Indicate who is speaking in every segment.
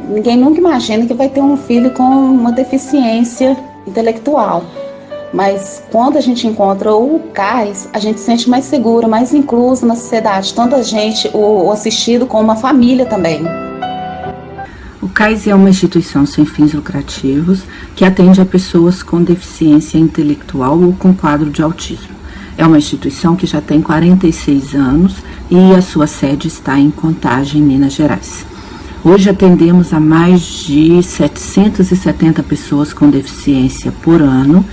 Speaker 1: ninguém nunca imagina que vai ter um filho com uma deficiência intelectual. Mas quando a gente encontra o CAIS, a gente se sente mais segura, mais inclusa na sociedade, tanto a gente, o assistido, como a família também.
Speaker 2: O CAIS é uma instituição sem fins lucrativos que atende a pessoas com deficiência intelectual ou com quadro de autismo. É uma instituição que já tem 46 anos e a sua sede está em Contagem, Minas Gerais. Hoje atendemos a mais de 770 pessoas com deficiência por ano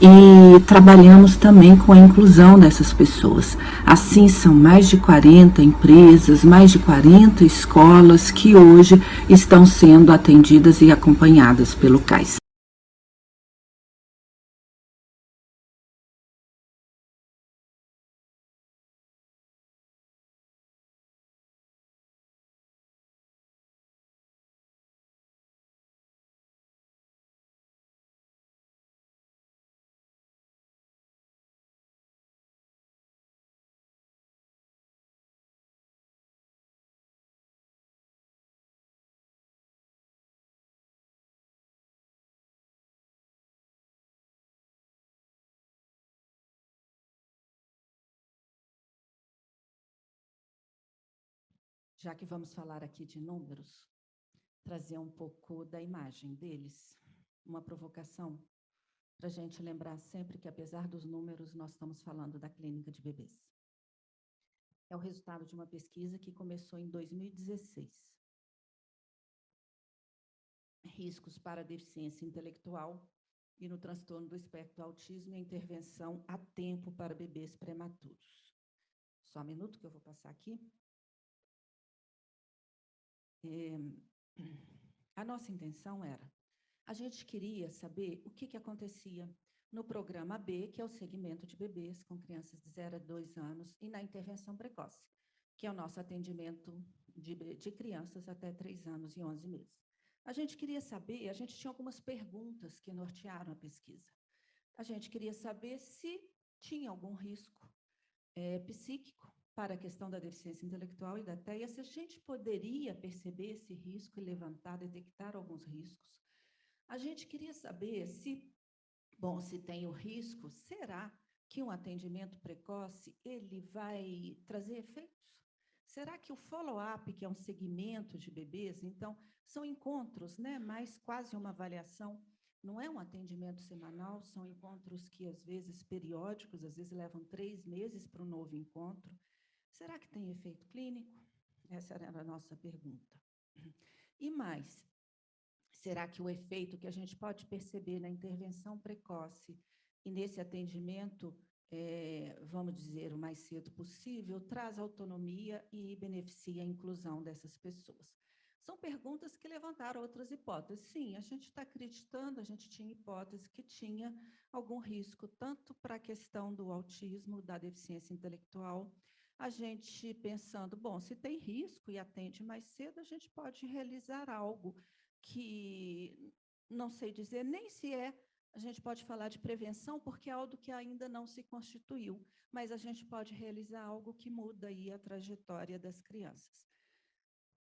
Speaker 2: e trabalhamos também com a inclusão dessas pessoas. Assim, são mais de 40 empresas, mais de 40 escolas que hoje estão sendo atendidas e acompanhadas pelo CAIS.
Speaker 3: Já que vamos falar aqui de números, trazer um pouco da imagem deles, uma provocação para a gente lembrar sempre que, apesar dos números, nós estamos falando da clínica de bebês. É o resultado de uma pesquisa que começou em 2016. Riscos para deficiência intelectual e no transtorno do espectro do autismo e a intervenção a tempo para bebês prematuros. Só um minuto que eu vou passar aqui. A nossa intenção era, a gente queria saber o que acontecia no programa B, que é o segmento de bebês com crianças de 0 a 2 anos, e na intervenção precoce, que é o nosso atendimento de crianças até 3 anos e 11 meses. A gente queria saber, a gente tinha algumas perguntas que nortearam a pesquisa. A gente queria saber se tinha algum risco psíquico para a questão da deficiência intelectual e da TEA, se a gente poderia perceber esse risco e levantar, detectar alguns riscos. A gente queria saber se, bom, se tem o risco, será que um atendimento precoce ele vai trazer efeitos? Será que o follow-up, que é um segmento de bebês, então, são encontros, né, mais quase uma avaliação, não é um atendimento semanal, são encontros que, às vezes, periódicos, às vezes levam 3 meses para um novo encontro. Será que tem efeito clínico? Essa era a nossa pergunta. E mais, será que o efeito que a gente pode perceber na intervenção precoce e nesse atendimento, vamos dizer, o mais cedo possível, traz autonomia e beneficia a inclusão dessas pessoas? São perguntas que levantaram outras hipóteses. Sim, a gente está acreditando, a gente tinha hipótese que tinha algum risco, tanto para a questão do autismo, da deficiência intelectual. A gente pensando, bom, se tem risco e atende mais cedo, a gente pode realizar algo que não sei dizer nem se a gente pode falar de prevenção, porque é algo que ainda não se constituiu, mas a gente pode realizar algo que muda aí a trajetória das crianças.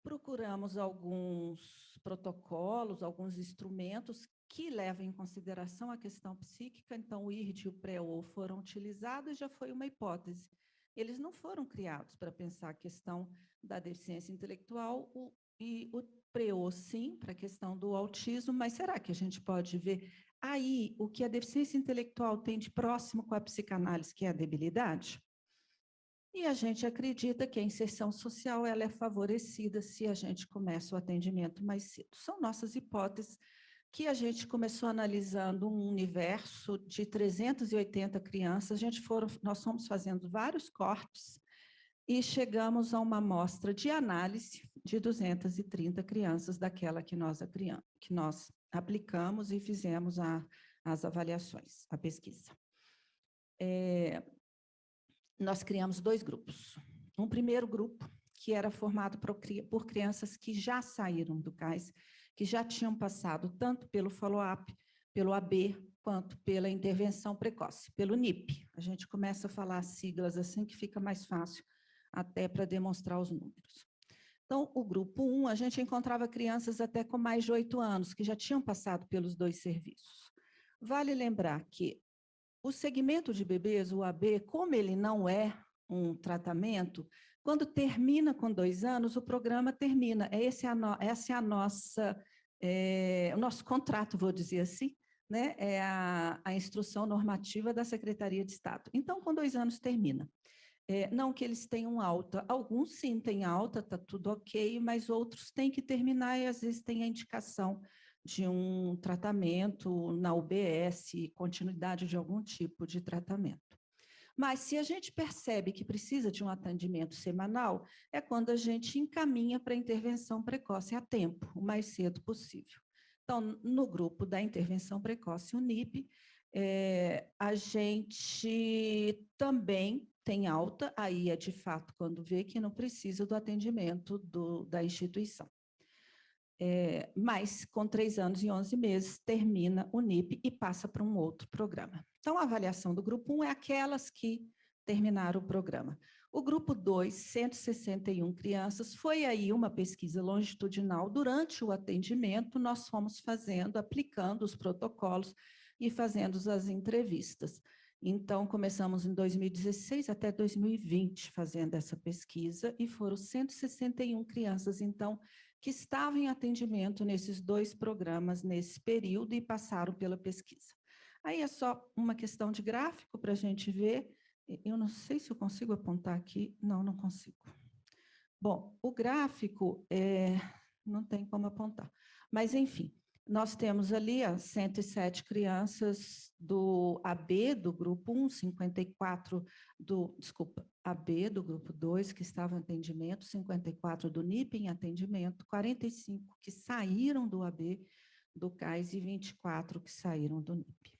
Speaker 3: Procuramos alguns protocolos, alguns instrumentos que levam em consideração a questão psíquica, então o IRD e o PREO foram utilizados e já foi uma hipótese. Eles não foram criados para pensar a questão da deficiência intelectual e o PREO, sim, para a questão do autismo, mas será que a gente pode ver aí o que a deficiência intelectual tem de próximo com a psicanálise, que é a debilidade? E a gente acredita que a inserção social ela é favorecida se a gente começa o atendimento mais cedo. São nossas hipóteses que a gente começou analisando um universo de 380 crianças. Nós fomos fazendo vários cortes e chegamos a uma amostra de análise de 230 crianças daquela que nós aplicamos e fizemos as avaliações, a pesquisa. Nós criamos 2 grupos. Um primeiro grupo, que era formado por crianças que já saíram do CAIS, que já tinham passado tanto pelo follow-up, pelo AB, quanto pela intervenção precoce, pelo NIP. A gente começa a falar siglas assim que fica mais fácil até para demonstrar os números. Então, o grupo 1, a gente encontrava crianças até com mais de 8 anos, que já tinham passado pelos 2 serviços. Vale lembrar que o segmento de bebês, o AB, como ele não é um tratamento, quando termina com 2 anos, o programa termina. Essa é a nossa, o nosso contrato, vou dizer assim, né? É a instrução normativa da Secretaria de Estado. Então, com 2 anos termina. Não que eles tenham alta, alguns sim têm alta, está tudo ok, mas outros têm que terminar e às vezes tem a indicação de um tratamento na UBS, continuidade de algum tipo de tratamento. Mas se a gente percebe que precisa de um atendimento semanal, é quando a gente encaminha para a intervenção precoce a tempo, o mais cedo possível. Então, no grupo da intervenção precoce, o NIP, a gente também tem alta, aí é de fato quando vê que não precisa do atendimento da instituição. Mas com 3 anos e 11 meses, termina o NIP e passa para um outro programa. Então, a avaliação do grupo 1 é aquelas que terminaram o programa. O grupo 2, 161 crianças, foi aí uma pesquisa longitudinal. Durante o atendimento, nós fomos fazendo, aplicando os protocolos e fazendo as entrevistas. Então, começamos em 2016 até 2020 fazendo essa pesquisa e foram 161 crianças, então, que estavam em atendimento nesses 2 programas nesse período e passaram pela pesquisa. Aí é só uma questão de gráfico para a gente ver. Eu não sei se eu consigo apontar aqui. Não, não consigo. Bom, o gráfico não tem como apontar. Mas, enfim, nós temos ali as 107 crianças do AB, do grupo 1, 54 AB do grupo 2, que estavam em atendimento, 54 do NIP em atendimento, 45 que saíram do AB, do CAIS e 24 que saíram do NIP.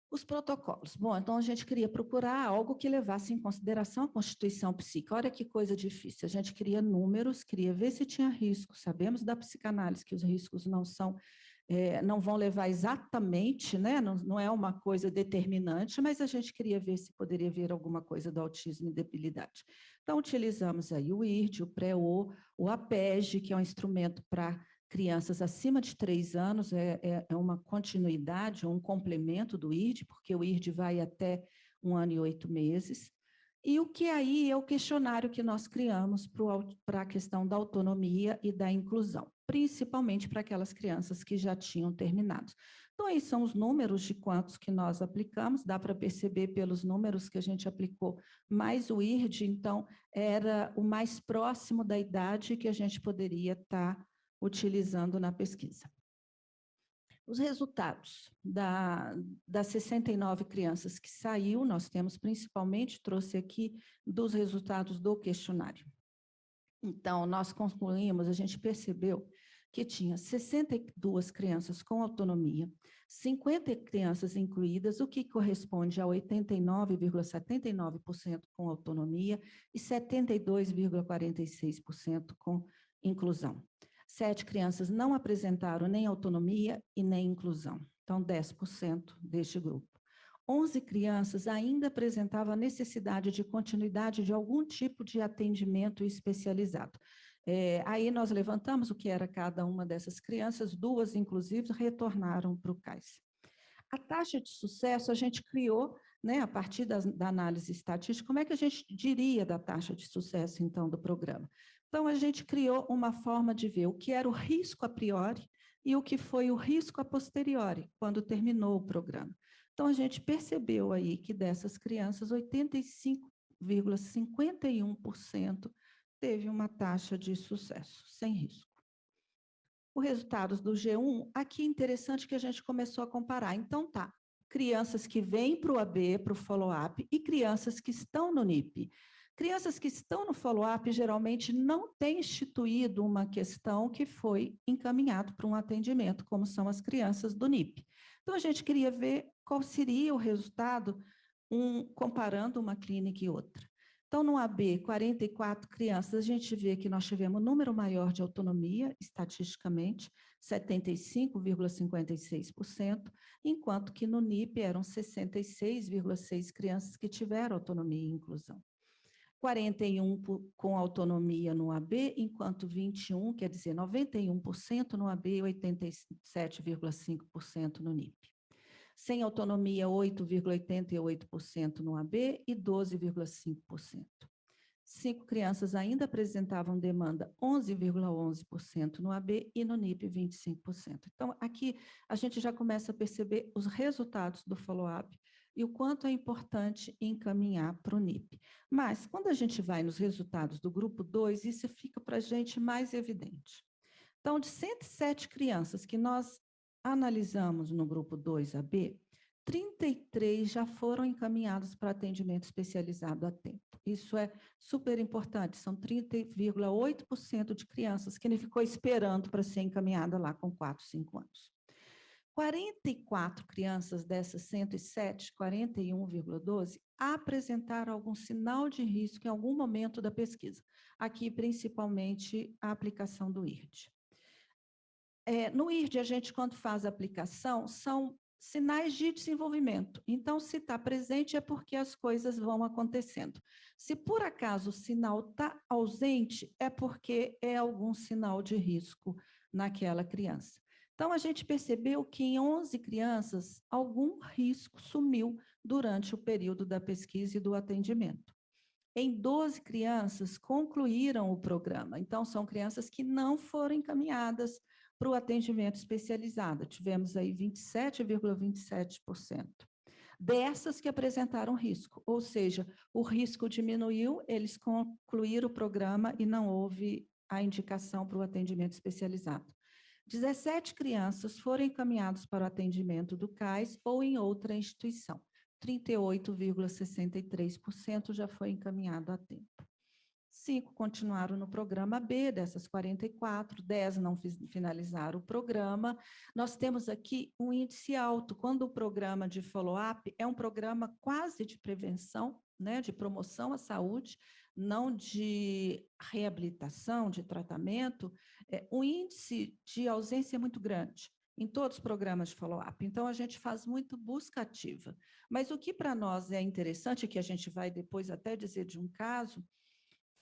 Speaker 3: Os protocolos. Bom, então a gente queria procurar algo que levasse em consideração a constituição psíquica. Olha que coisa difícil. A gente queria números, queria ver se tinha risco. Sabemos da psicanálise que os riscos não vão levar exatamente, né? Não é uma coisa determinante, mas a gente queria ver se poderia haver alguma coisa do autismo e debilidade. Então, utilizamos aí o IRD, o PREO, o APEG, que é um instrumento para crianças acima de 3 anos, é uma continuidade, um complemento do IRD, porque o IRD vai até 1 ano e 8 meses. E o que aí é o questionário que nós criamos para a questão da autonomia e da inclusão, principalmente para aquelas crianças que já tinham terminado. Então, aí são os números de quantos que nós aplicamos, dá para perceber pelos números que a gente aplicou, mais o IRD, então, era o mais próximo da idade que a gente poderia estar utilizando na pesquisa. Os resultados das 69 crianças que saiu, nós temos principalmente, trouxe aqui, dos resultados do questionário. Então, nós concluímos, a gente percebeu que tinha 62 crianças com autonomia, 50 crianças incluídas, o que corresponde a 89,79% com autonomia e 72,46% com inclusão. 7 crianças não apresentaram nem autonomia e nem inclusão, então 10% deste grupo. 11 crianças ainda apresentavam a necessidade de continuidade de algum tipo de atendimento especializado. Aí nós levantamos o que era cada uma dessas crianças, 2, inclusive, retornaram para o CAIS. A taxa de sucesso a gente criou, né, a partir da análise estatística, como é que a gente diria da taxa de sucesso, então, do programa? Então, a gente criou uma forma de ver o que era o risco a priori e o que foi o risco a posteriori, quando terminou o programa. Então, a gente percebeu aí que dessas crianças, 85,51% teve uma taxa de sucesso, sem risco. Os resultados do G1, aqui é interessante que a gente começou a comparar. Então, tá, crianças que vêm para o AB, para o follow-up, e crianças que estão no NIP. Crianças que estão no follow-up geralmente não têm instituído uma questão que foi encaminhado para um atendimento, como são as crianças do NIP. Então, a gente queria ver qual seria o resultado comparando uma clínica e outra. Então, no AB, 44 crianças, a gente vê que nós tivemos um número maior de autonomia, estatisticamente, 75,56%, enquanto que no NIP eram 66,6 crianças que tiveram autonomia e inclusão. 41 com autonomia no AB, enquanto 21, quer dizer, 91% no AB e 87,5% no NIP. Sem autonomia, 8,88% no AB e 12,5%. 5 crianças ainda apresentavam demanda 11,11% no AB e no NIP 25%. Então, aqui a gente já começa a perceber os resultados do follow-up e o quanto é importante encaminhar para o NIP. Mas, quando a gente vai nos resultados do grupo 2, isso fica para a gente mais evidente. Então, de 107 crianças que nós analisamos no grupo 2AB, 33 já foram encaminhados para atendimento especializado a tempo. Isso é super importante, são 30,8% de crianças que ele ficou esperando para ser encaminhada lá com 4, 5 anos. 44 crianças dessas 107, 41,12, apresentaram algum sinal de risco em algum momento da pesquisa. Aqui, principalmente, a aplicação do IRD. No IRD, a gente, quando faz a aplicação, são sinais de desenvolvimento. Então, se está presente, é porque as coisas vão acontecendo. Se, por acaso, o sinal está ausente, é porque é algum sinal de risco naquela criança. Então, a gente percebeu que em 11 crianças, algum risco sumiu durante o período da pesquisa e do atendimento. Em 12 crianças, concluíram o programa. Então, são crianças que não foram encaminhadas para o atendimento especializado. Tivemos aí 27,27%. Dessas que apresentaram risco, ou seja, o risco diminuiu, eles concluíram o programa e não houve a indicação para o atendimento especializado. 17 crianças foram encaminhadas para o atendimento do CAIS ou em outra instituição. 38,63% já foi encaminhado a tempo. 5 continuaram no programa B, dessas 44, 10 não finalizaram o programa. Nós temos aqui um índice alto, quando o programa de follow-up é um programa quase de prevenção, né, de promoção à saúde, não de reabilitação, de tratamento, o índice de ausência é muito grande em todos os programas de follow-up. Então, a gente faz muito busca ativa. Mas o que para nós é interessante, que a gente vai depois até dizer de um caso,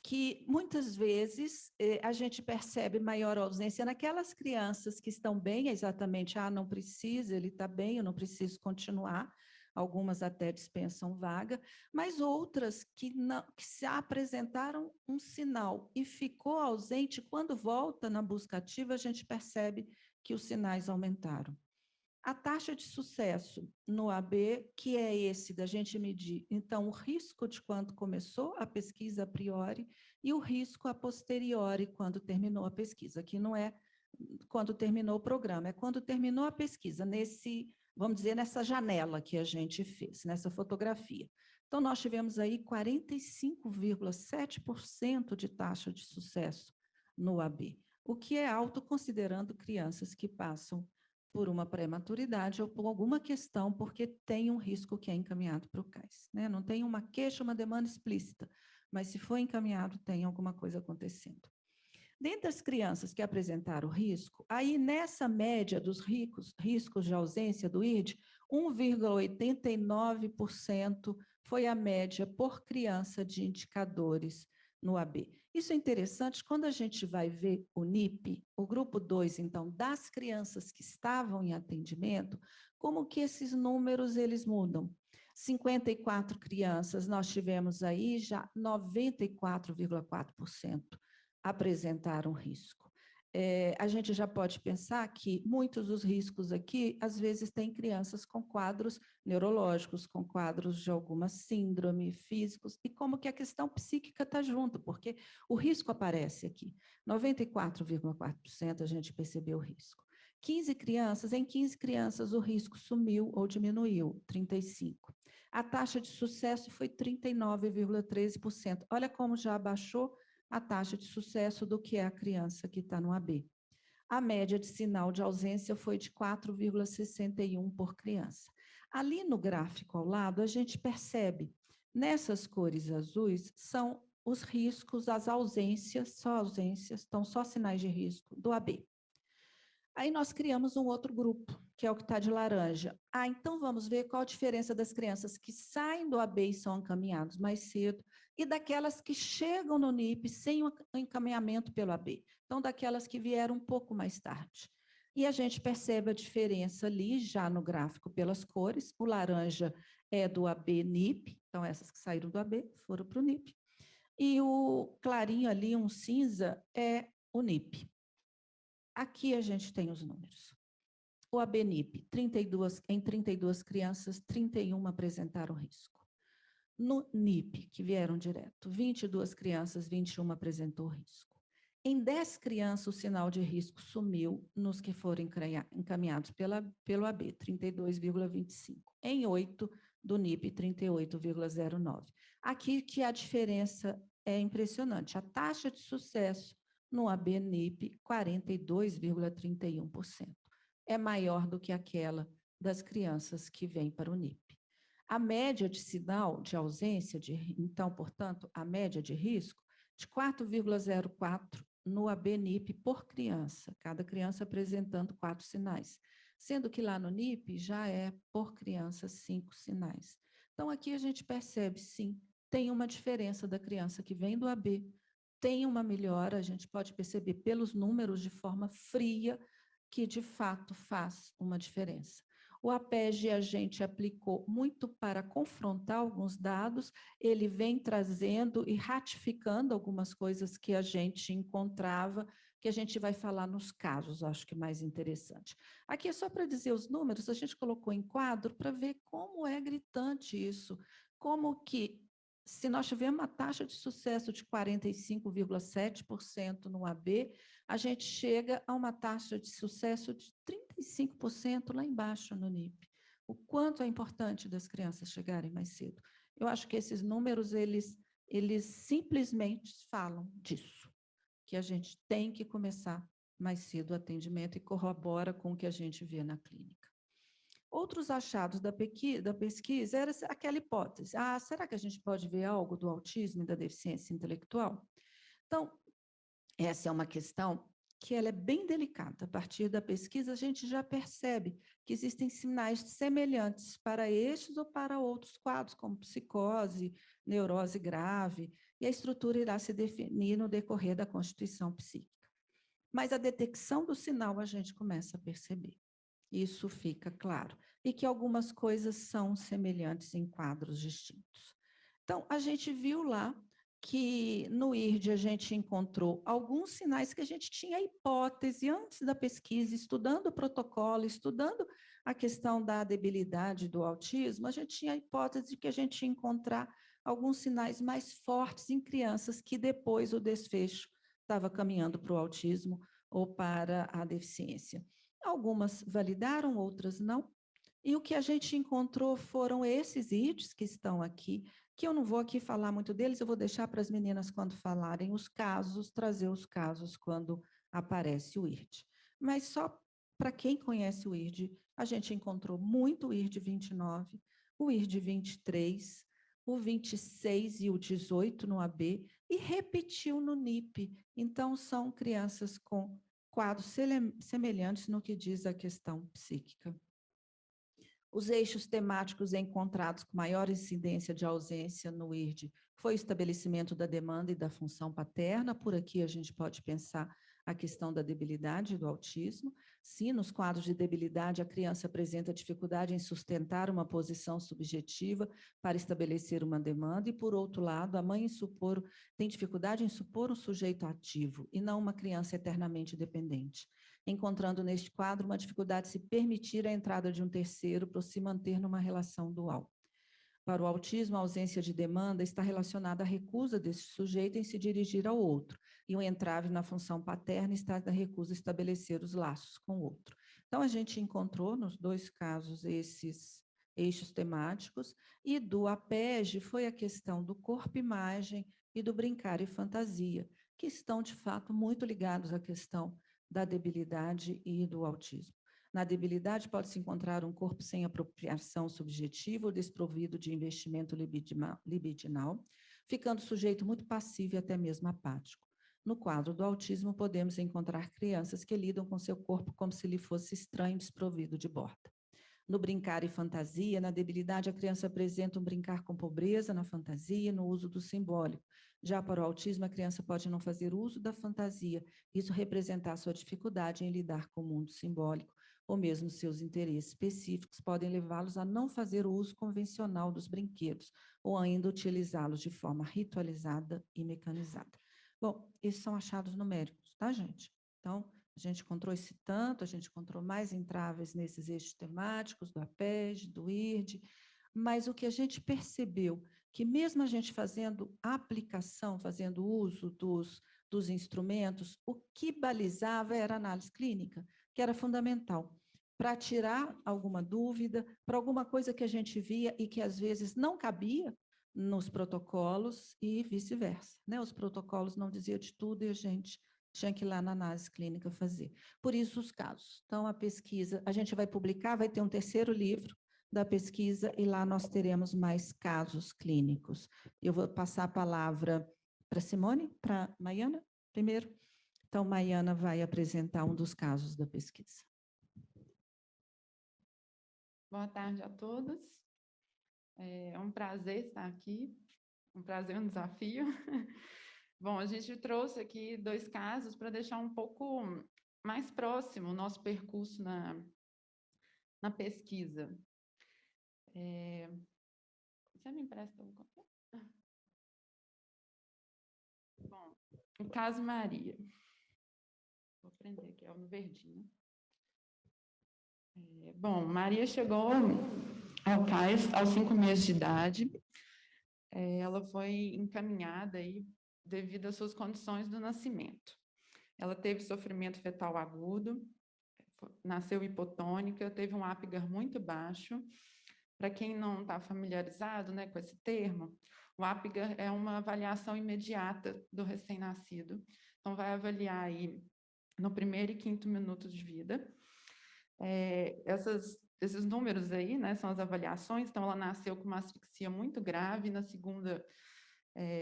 Speaker 3: que muitas vezes a gente percebe maior ausência naquelas crianças que estão bem, exatamente, não precisa, ele está bem, eu não preciso continuar, algumas até dispensam vaga, mas outras que se apresentaram um sinal e ficou ausente, quando volta na busca ativa, a gente percebe que os sinais aumentaram. A taxa de sucesso no AB, que é esse da gente medir, então, o risco de quando começou a pesquisa a priori e o risco a posteriori, quando terminou a pesquisa, que não é quando terminou o programa, é quando terminou a pesquisa, vamos dizer, nessa janela que a gente fez, nessa fotografia. Então, nós tivemos aí 45,7% de taxa de sucesso no AB, o que é alto considerando crianças que passam por uma prematuridade ou por alguma questão, porque tem um risco que é encaminhado para o CAIS, né? Não tem uma queixa, uma demanda explícita, mas se for encaminhado, tem alguma coisa acontecendo. Dentre as crianças que apresentaram risco, aí nessa média dos riscos de ausência do IRD, 1,89% foi a média por criança de indicadores no AB. Isso é interessante quando a gente vai ver o NIP, o grupo 2, então, das crianças que estavam em atendimento, como que esses números eles mudam. 54 crianças, nós tivemos aí já 94,4% apresentaram risco. A gente já pode pensar que muitos dos riscos aqui, às vezes, tem crianças com quadros neurológicos, com quadros de alguma síndrome, físicos, e como que a questão psíquica está junto, porque o risco aparece aqui. 94,4% a gente percebeu o risco. Em 15 crianças o risco sumiu ou diminuiu, 35%. A taxa de sucesso foi 39,13%. Olha como já abaixou a taxa de sucesso do que é a criança que está no AB. A média de sinal de ausência foi de 4,61 por criança. Ali no gráfico ao lado, a gente percebe, nessas cores azuis, são os riscos, as ausências, estão só sinais de risco do AB. Aí nós criamos um outro grupo, que é o que está de laranja. Então vamos ver qual a diferença das crianças que saem do AB e são encaminhados mais cedo e daquelas que chegam no NIP sem o encaminhamento pelo AB. Então, daquelas que vieram um pouco mais tarde. E a gente percebe a diferença ali, já no gráfico, pelas cores. O laranja é do AB-NIP, então essas que saíram do AB foram para o NIP. E o clarinho ali, um cinza, é o NIP. Aqui a gente tem os números. O AB-NIP, em 32 crianças, 31 apresentaram risco. No NIP, que vieram direto, 22 crianças, 21 apresentou risco. Em 10 crianças, o sinal de risco sumiu nos que foram encaminhados pelo AB, 32,25. Em 8, do NIP, 38,09. Aqui que a diferença é impressionante. A taxa de sucesso no AB-NIP, 42,31%. É maior do que aquela das crianças que vêm para o NIP. A média de sinal de ausência, então, portanto, a média de risco, de 4,04 no AB-NIP por criança, cada criança apresentando 4 sinais, sendo que lá no NIP já é por criança 5 sinais. Então, aqui a gente percebe, sim, tem uma diferença da criança que vem do AB, tem uma melhora, a gente pode perceber pelos números de forma fria, que de fato faz uma diferença. O APEG a gente aplicou muito para confrontar alguns dados, ele vem trazendo e ratificando algumas coisas que a gente encontrava, que a gente vai falar nos casos, acho que mais interessante. Aqui é só para dizer os números, a gente colocou em quadro para ver como é gritante isso, como que se nós tivermos uma taxa de sucesso de 45,7% no AB, a gente chega a uma taxa de sucesso de 35% lá embaixo no NIP. O quanto é importante das crianças chegarem mais cedo. Eu acho que esses números, eles simplesmente falam disso, que a gente tem que começar mais cedo o atendimento e corrobora com o que a gente vê na clínica. Outros achados da pesquisa era aquela hipótese. Será que a gente pode ver algo do autismo e da deficiência intelectual? Então, essa é uma questão que ela é bem delicada. A partir da pesquisa, a gente já percebe que existem sinais semelhantes para estes ou para outros quadros, como psicose, neurose grave, e a estrutura irá se definir no decorrer da constituição psíquica. Mas a detecção do sinal a gente começa a perceber. Isso fica claro. E que algumas coisas são semelhantes em quadros distintos. Então, a gente viu lá que no IRD a gente encontrou alguns sinais que a gente tinha hipótese antes da pesquisa, estudando o protocolo, estudando a questão da debilidade do autismo, a gente tinha a hipótese de que a gente ia encontrar alguns sinais mais fortes em crianças que depois o desfecho estava caminhando para o autismo ou para a deficiência. Algumas validaram, outras não. E o que a gente encontrou foram esses IRDs que estão aqui, que eu não vou aqui falar muito deles, eu vou deixar para as meninas, quando falarem os casos, trazer os casos quando aparece o IRD. Mas só para quem conhece o IRD, a gente encontrou muito o IRD 29, o IRD 23, o 26 e o 18 no AB, e repetiu no NIP. Então, são crianças com quadros semelhantes no que diz a questão psíquica. Os eixos temáticos encontrados com maior incidência de ausência no IRD foi o estabelecimento da demanda e da função paterna. Por aqui a gente pode pensar a questão da debilidade do autismo. Sim, nos quadros de debilidade, a criança apresenta dificuldade em sustentar uma posição subjetiva para estabelecer uma demanda, e, por outro lado, a mãe tem dificuldade em supor um sujeito ativo e não uma criança eternamente dependente, encontrando neste quadro uma dificuldade de se permitir a entrada de um terceiro para se manter numa relação dual. Para o autismo, a ausência de demanda está relacionada à recusa desse sujeito em se dirigir ao outro, e o entrave na função paterna está na recusa de estabelecer os laços com o outro. Então, a gente encontrou nos dois casos esses eixos temáticos, e do APEG foi a questão do corpo-imagem e do brincar e fantasia, que estão, de fato, muito ligados à questão da debilidade e do autismo. Na debilidade, pode-se encontrar um corpo sem apropriação subjetiva ou desprovido de investimento libidinal, ficando o sujeito muito passivo e até mesmo apático. No quadro do autismo, podemos encontrar crianças que lidam com seu corpo como se lhe fosse estranho e desprovido de borda. no brincar e fantasia. Na debilidade, a criança apresenta um brincar com pobreza na fantasia, no uso do simbólico. Já para o autismo, a criança pode não fazer uso da fantasia, isso representar sua dificuldade em lidar com o mundo simbólico, ou mesmo seus interesses específicos podem levá-los a não fazer o uso convencional dos brinquedos, ou ainda utilizá-los de forma ritualizada e mecanizada. Bom, esses são achados numéricos, tá, gente? Então, a gente encontrou esse tanto, a gente encontrou mais entraves nesses eixos temáticos, do APEG, do IRD, mas o que a gente percebeu, que mesmo a gente fazendo aplicação, fazendo uso dos instrumentos, o que balizava era a análise clínica, que era fundamental, para tirar alguma dúvida, para alguma coisa que a gente via e que às vezes não cabia nos protocolos e vice-versa, né? Os protocolos não diziam de tudo e a gente tinha que ir lá na análise clínica fazer. Por isso os casos. Então, a pesquisa, a gente vai publicar, vai ter um terceiro livro da pesquisa e lá nós teremos mais casos clínicos. Eu vou passar a palavra para Simone, para Maiana, primeiro. Então, Maiana vai apresentar um dos casos da pesquisa.
Speaker 4: Boa tarde a todos. É um prazer estar aqui, um prazer, um desafio. Bom, a gente trouxe aqui 2 casos para deixar um pouco mais próximo o nosso percurso na pesquisa. Você me empresta um café? Bom, o caso Maria. Vou prender aqui, é o verdinho. Bom, Maria chegou ao CAIS aos 5 meses de idade. Ela foi encaminhada aí devido às suas condições do nascimento. Ela teve sofrimento fetal agudo, nasceu hipotônica, teve um Apgar muito baixo. Para quem não está familiarizado, né, com esse termo, o Apgar é uma avaliação imediata do recém-nascido. Então, vai avaliar aí no primeiro e quinto minuto de vida. Esses números aí, né, são as avaliações. Então, ela nasceu com uma asfixia muito grave, na segunda,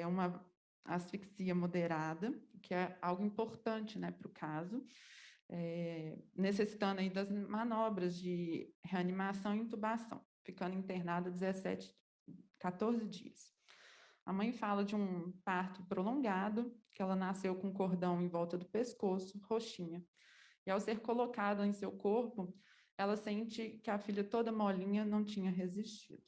Speaker 4: uma asfixia moderada, que é algo importante, né, para o caso, necessitando aí das manobras de reanimação e intubação, ficando internada 14 dias. A mãe fala de um parto prolongado, que ela nasceu com cordão em volta do pescoço, roxinha. E ao ser colocada em seu corpo, ela sente que a filha toda molinha não tinha resistido.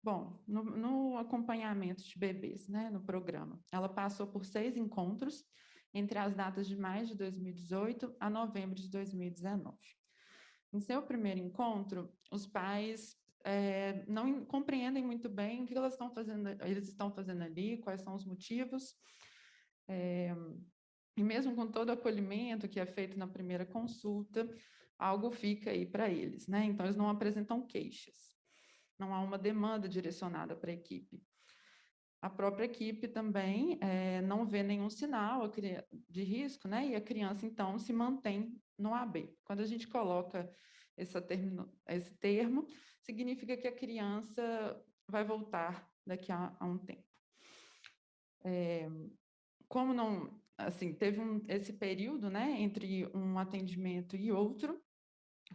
Speaker 4: Bom, no acompanhamento de bebês, né, no programa, ela passou por 6 encontros entre as datas de maio de 2018 a novembro de 2019. Em seu primeiro encontro, os pais não compreendem muito bem o que eles estão fazendo ali, quais são os motivos, e mesmo com todo o acolhimento que é feito na primeira consulta, algo fica aí para eles, né? Então, eles não apresentam queixas. Não há uma demanda direcionada para a equipe. A própria equipe também não vê nenhum sinal de risco, né? E a criança, então, se mantém no AB. Quando a gente coloca esse termo, significa que a criança vai voltar daqui a um tempo. Como não, assim, teve esse período, né, entre um atendimento e outro,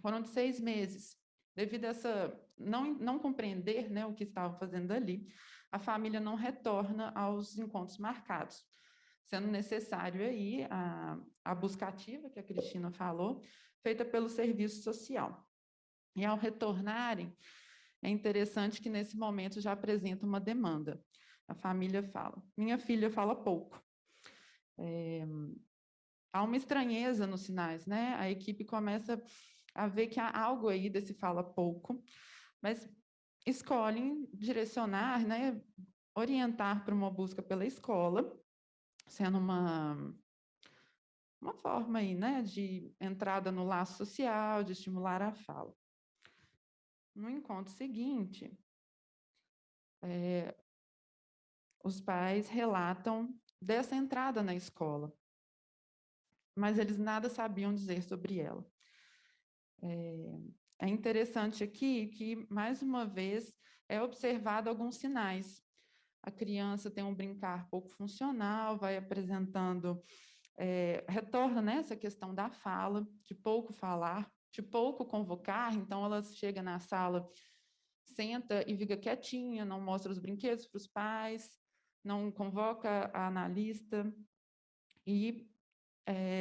Speaker 4: foram de 6 meses. Devido a essa não compreender, né, o que estava fazendo ali, a família não retorna aos encontros marcados, sendo necessário aí a busca ativa, que a Cristina falou, feita pelo serviço social. E ao retornarem, é interessante que nesse momento já apresenta uma demanda. A família fala: minha filha fala pouco. Há uma estranheza nos sinais, né? A equipe começa a ver que há algo aí desse fala pouco, mas escolhem direcionar, né, orientar para uma busca pela escola, sendo uma forma aí, né, de entrada no laço social, de estimular a fala. No encontro seguinte, os pais relatam dessa entrada na escola, mas eles nada sabiam dizer sobre ela. É interessante aqui que, mais uma vez, é observado alguns sinais. A criança tem um brincar pouco funcional, vai apresentando retorna, né, essa questão da fala, de pouco falar, de pouco convocar. Então, ela chega na sala, senta e fica quietinha, não mostra os brinquedos para os pais, não convoca a analista. E,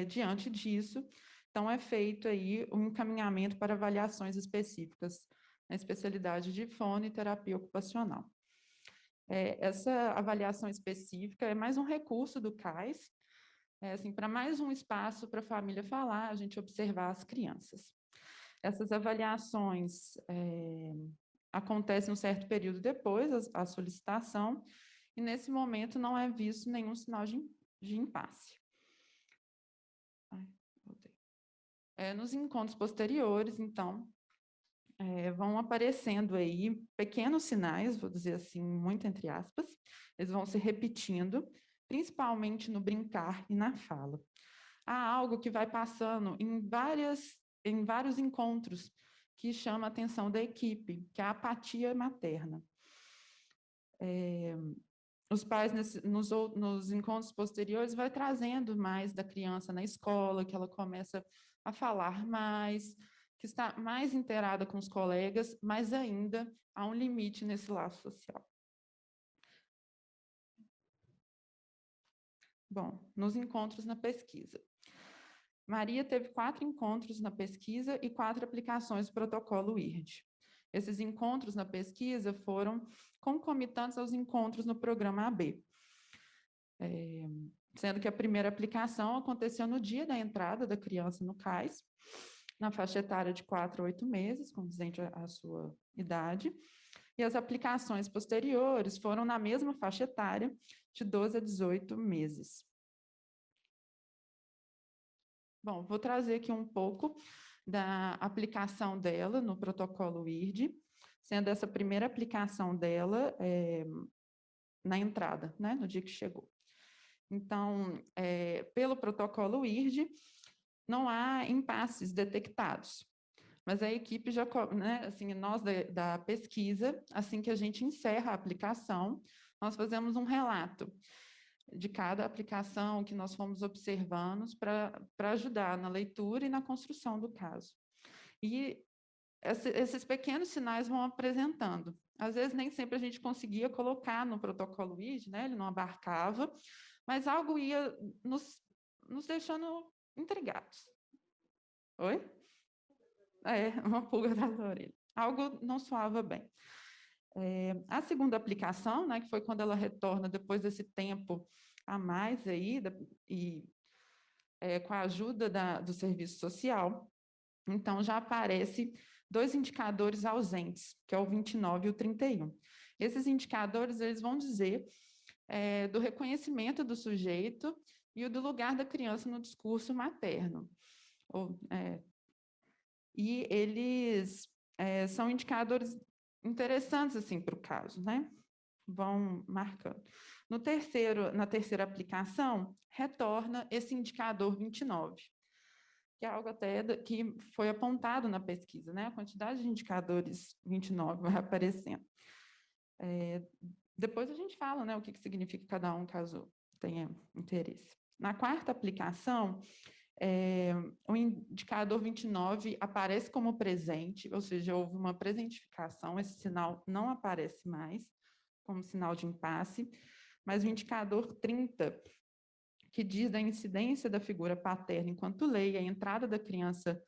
Speaker 4: diante disso, então, é feito aí um encaminhamento para avaliações específicas na especialidade de fono e terapia ocupacional. Essa avaliação específica é mais um recurso do CAIS, assim, para mais um espaço para a família falar, a gente observar as crianças. Essas avaliações acontecem um certo período depois, a solicitação, e nesse momento não é visto nenhum sinal de impasse. Nos encontros posteriores, então, vão aparecendo aí pequenos sinais, vou dizer assim, muito entre aspas, eles vão se repetindo, principalmente no brincar e na fala. Há algo que vai passando em vários encontros que chama a atenção da equipe, que é a apatia materna. Os pais, nos encontros posteriores, vai trazendo mais da criança na escola, que ela começa a falar mais, que está mais inteirada com os colegas, mas ainda há um limite nesse laço social. Bom, nos encontros na pesquisa. Maria teve 4 encontros na pesquisa e 4 aplicações do protocolo IRD. Esses encontros na pesquisa foram concomitantes aos encontros no programa AB, sendo que a primeira aplicação aconteceu no dia da entrada da criança no CAIS, na faixa etária de 4 a 8 meses, condizente à sua idade, e as aplicações posteriores foram na mesma faixa etária, de 12 a 18 meses. Bom, vou trazer aqui um pouco da aplicação dela no protocolo IRD, sendo essa primeira aplicação dela na entrada, né, no dia que chegou. Então, pelo protocolo IRD, não há impasses detectados, mas a equipe já, né, assim, nós da pesquisa, assim que a gente encerra a aplicação, nós fazemos um relato de cada aplicação que nós fomos observando para ajudar na leitura e na construção do caso. E esses pequenos sinais vão apresentando. Às vezes, nem sempre a gente conseguia colocar no protocolo IRD, né? Ele não abarcava, mas algo ia nos deixando intrigados. Oi? Uma pulga atrás da orelha. Algo não soava bem. A segunda aplicação, né, que foi quando ela retorna depois desse tempo a mais aí, com a ajuda do serviço social, então já aparece 2 indicadores ausentes, que é o 29 e o 31. Esses indicadores, eles vão dizer do reconhecimento do sujeito e o do lugar da criança no discurso materno. E eles são indicadores interessantes assim, para o caso, né? Vão marcando. Na terceira aplicação, retorna esse indicador 29, que é algo até que foi apontado na pesquisa, né? A quantidade de indicadores 29 vai aparecendo. Depois a gente fala, né, o que significa cada um, caso tenha interesse. Na quarta aplicação, o indicador 29 aparece como presente, ou seja, houve uma presentificação, esse sinal não aparece mais como sinal de impasse, mas o indicador 30, que diz da incidência da figura paterna enquanto lei, a entrada da criança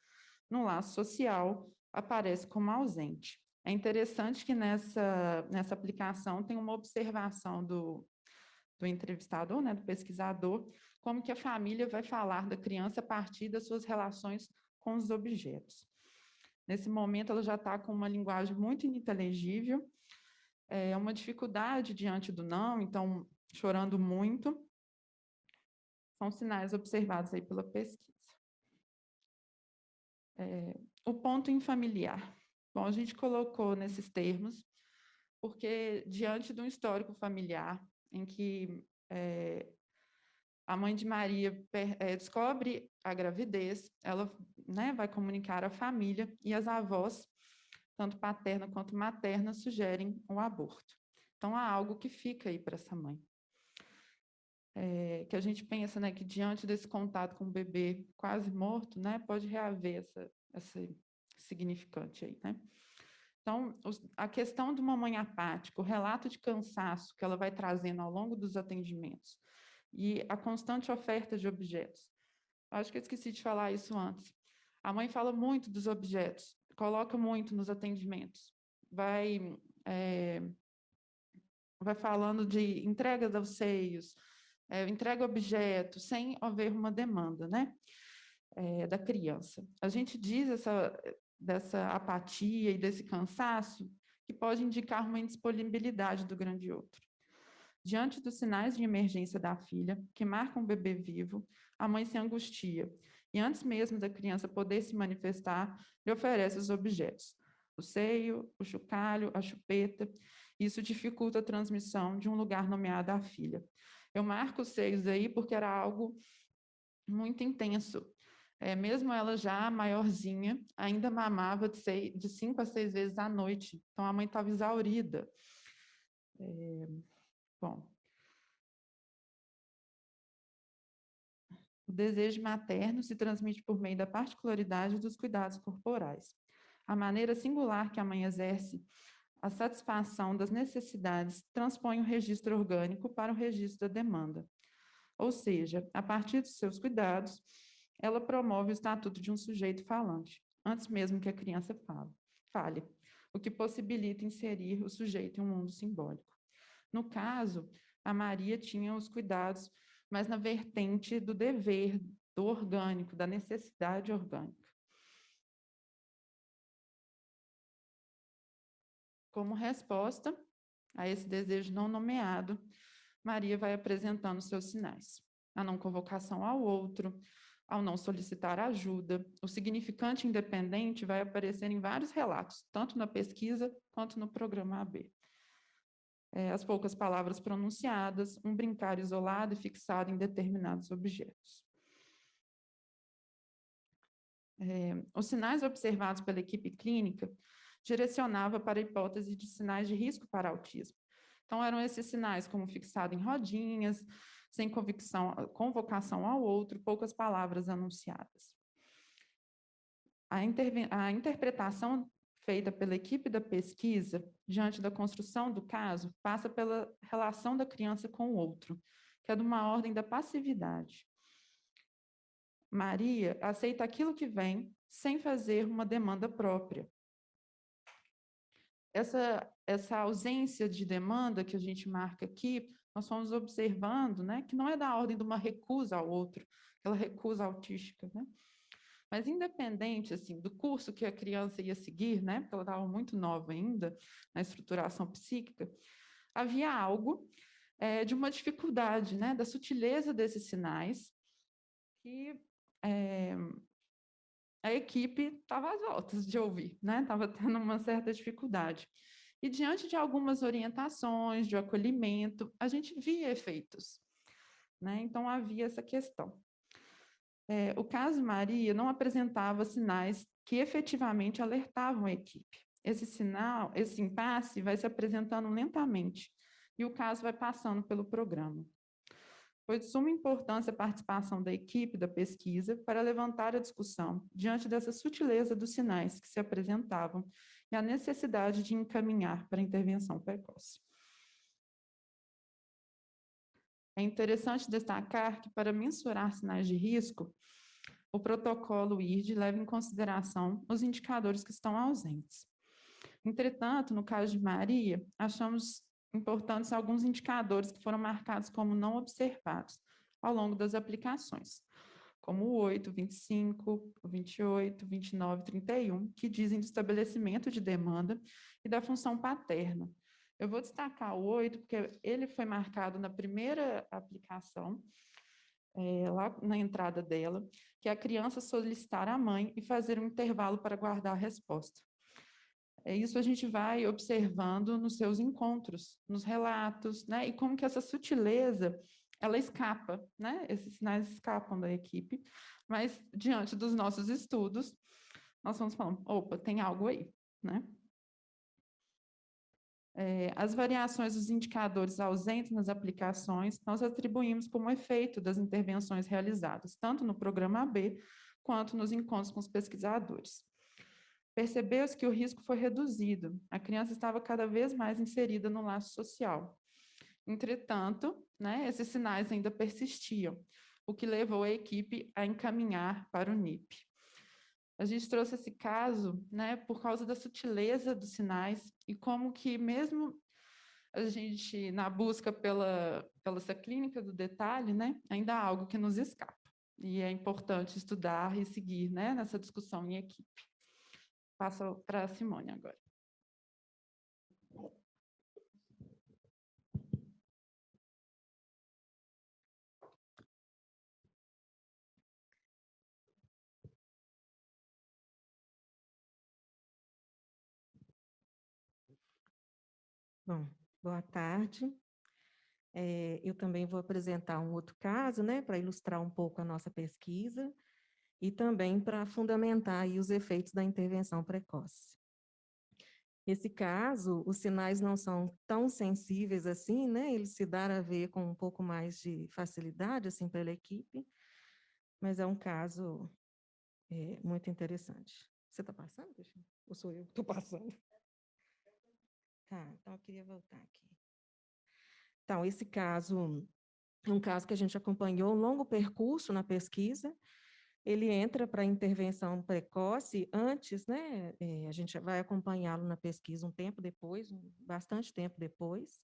Speaker 4: no laço social, aparece como ausente. É interessante que nessa aplicação tem uma observação do entrevistador, né, do pesquisador, como que a família vai falar da criança a partir das suas relações com os objetos. Nesse momento, ela já está com uma linguagem muito ininteligível, uma dificuldade diante do não, então, chorando muito. São sinais observados aí pela pesquisa. O ponto infamiliar. Bom, a gente colocou nesses termos, porque diante de um histórico familiar em que a mãe de Maria descobre a gravidez, ela, né, vai comunicar à família e as avós, tanto paterna quanto materna, sugerem o aborto. Então, há algo que fica aí para essa mãe. que a gente pensa, né, que diante desse contato com o bebê quase morto, né, pode reaver esse significante aí, né? Então, a questão do mamãe apática, o relato de cansaço que ela vai trazendo ao longo dos atendimentos e a constante oferta de objetos. Acho que eu esqueci de falar isso antes. A mãe fala muito dos objetos, coloca muito nos atendimentos, vai falando de entrega dos seios, entrega objetos, sem haver uma demanda, né, da criança. A gente diz dessa apatia e desse cansaço que pode indicar uma indisponibilidade do grande outro. Diante dos sinais de emergência da filha, que marcam o bebê vivo, a mãe se angustia e, antes mesmo da criança poder se manifestar, lhe oferece os objetos, o seio, o chocalho, a chupeta. Isso dificulta a transmissão de um lugar nomeado à filha. Eu marco os seios aí porque era algo muito intenso. Mesmo ela já maiorzinha, ainda mamava de 5 a 6 vezes à noite. Então, a mãe estava exaurida. Bom, o desejo materno se transmite por meio da particularidade dos cuidados corporais. A maneira singular que a mãe exerce a satisfação das necessidades transpõe o registro orgânico para o registro da demanda. Ou seja, a partir dos seus cuidados, ela promove o estatuto de um sujeito falante, antes mesmo que a criança fale, o que possibilita inserir o sujeito em um mundo simbólico. No caso, a Maria tinha os cuidados, mas na vertente do dever, do orgânico, da necessidade orgânica. Como resposta a esse desejo não nomeado, Maria vai apresentando seus sinais. A não convocação ao outro, ao não solicitar ajuda. O significante independente vai aparecer em vários relatos, tanto na pesquisa quanto no programa AB. As poucas palavras pronunciadas, um brincar isolado e fixado em determinados objetos. Os sinais observados pela equipe clínica direcionava para a hipótese de sinais de risco para autismo. Então, eram esses sinais como fixado em rodinhas, sem convocação ao outro, poucas palavras anunciadas. A interpretação feita pela equipe da pesquisa, diante da construção do caso, passa pela relação da criança com o outro, que é de uma ordem da passividade. Maria aceita aquilo que vem sem fazer uma demanda própria. Essa ausência de demanda que a gente marca aqui, nós fomos observando, né, que não é da ordem de uma recusa ao outro, aquela recusa autística, né? Mas independente assim do curso que a criança ia seguir, né, porque ela estava muito nova ainda na estruturação psíquica, havia algo de uma dificuldade, né, da sutileza desses sinais que a equipe estava às voltas de ouvir, né? Estava tendo uma certa dificuldade. E diante de algumas orientações, de acolhimento, a gente via efeitos, né? Então, havia essa questão. O caso Maria não apresentava sinais que efetivamente alertavam a equipe. Esse impasse vai se apresentando lentamente e o caso vai passando pelo programa. Foi de suma importância a participação da equipe da pesquisa para levantar a discussão diante dessa sutileza dos sinais que se apresentavam e a necessidade de encaminhar para a intervenção precoce. É interessante destacar que, para mensurar sinais de risco, o protocolo IRD leva em consideração os indicadores que estão ausentes. Entretanto, no caso de Maria, achamos importantes alguns indicadores que foram marcados como não observados ao longo das aplicações, como o 8, 25, o 28, 29, 31, que dizem do estabelecimento de demanda e da função paterna. Eu vou destacar o 8, porque ele foi marcado na primeira aplicação, lá na entrada dela, que é a criança solicitar à mãe e fazer um intervalo para guardar a resposta. Isso a gente vai observando nos seus encontros, nos relatos, né? E como que essa sutileza, ela escapa, né? Esses sinais escapam da equipe, mas diante dos nossos estudos, nós vamos falando, opa, tem algo aí, né? As variações dos indicadores ausentes nas aplicações nós atribuímos como efeito das intervenções realizadas, tanto no programa AB quanto nos encontros com os pesquisadores. Percebeu-se que o risco foi reduzido, a criança estava cada vez mais inserida no laço social. Entretanto, né, esses sinais ainda persistiam, o que levou a equipe a encaminhar para o NIP. A gente trouxe esse caso, né, por causa da sutileza dos sinais e como que mesmo a gente, na busca pela essa clínica do detalhe, né, ainda há algo que nos escapa. E é importante estudar e seguir, né, nessa discussão em equipe. Passo para a Simone agora.
Speaker 5: Bom, boa tarde. Eu também vou apresentar um outro caso, né, para ilustrar um pouco a nossa pesquisa e também para fundamentar aí os efeitos da intervenção precoce. Esse caso, os sinais não são tão sensíveis assim, né, eles se dão a ver com um pouco mais de facilidade, assim, pela equipe, mas é um caso muito interessante. Você está passando, Cristina? Ou sou eu que estou passando? Tá, então eu queria voltar aqui. Então, esse caso é um caso que a gente acompanhou um longo percurso na pesquisa. Ele entra para intervenção precoce antes, né? A gente vai acompanhá-lo na pesquisa um tempo depois, bastante tempo depois.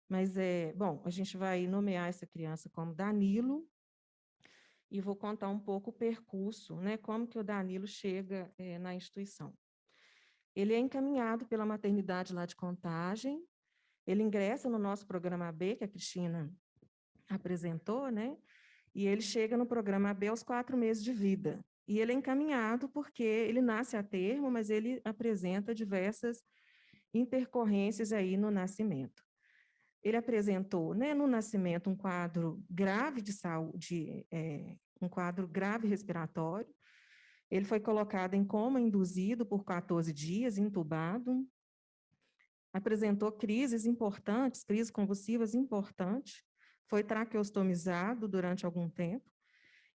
Speaker 5: Mas, bom, a gente vai nomear essa criança como Danilo e vou contar um pouco o percurso, né? Como que o Danilo chega na instituição. Ele é encaminhado pela maternidade lá de Contagem, ele ingressa no nosso programa B, que a Cristina apresentou, né? E ele chega no programa B aos 4 meses de vida. E ele é encaminhado porque ele nasce a termo, mas ele apresenta diversas intercorrências aí no nascimento. Ele apresentou, né, no nascimento, um quadro grave de saúde, um quadro grave respiratório. Ele foi colocado em coma induzido por 14 dias, entubado. Apresentou crises importantes, crises convulsivas importantes. Foi traqueostomizado durante algum tempo.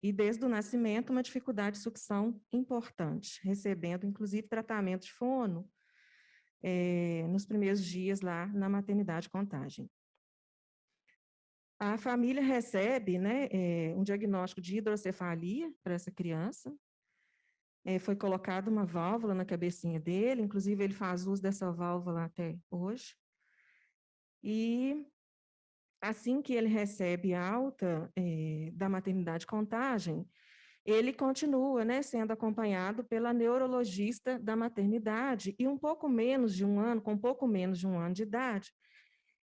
Speaker 5: E, desde o nascimento, uma dificuldade de sucção importante, recebendo, inclusive, tratamento de fono nos primeiros dias lá na maternidade Contagem. A família recebe, né, um diagnóstico de hidrocefalia para essa criança. Foi colocada uma válvula na cabecinha dele, inclusive ele faz uso dessa válvula até hoje. E assim que ele recebe alta da maternidade Contagem, ele continua, né, sendo acompanhado pela neurologista da maternidade e um pouco menos de um ano, com um pouco menos de um ano de idade,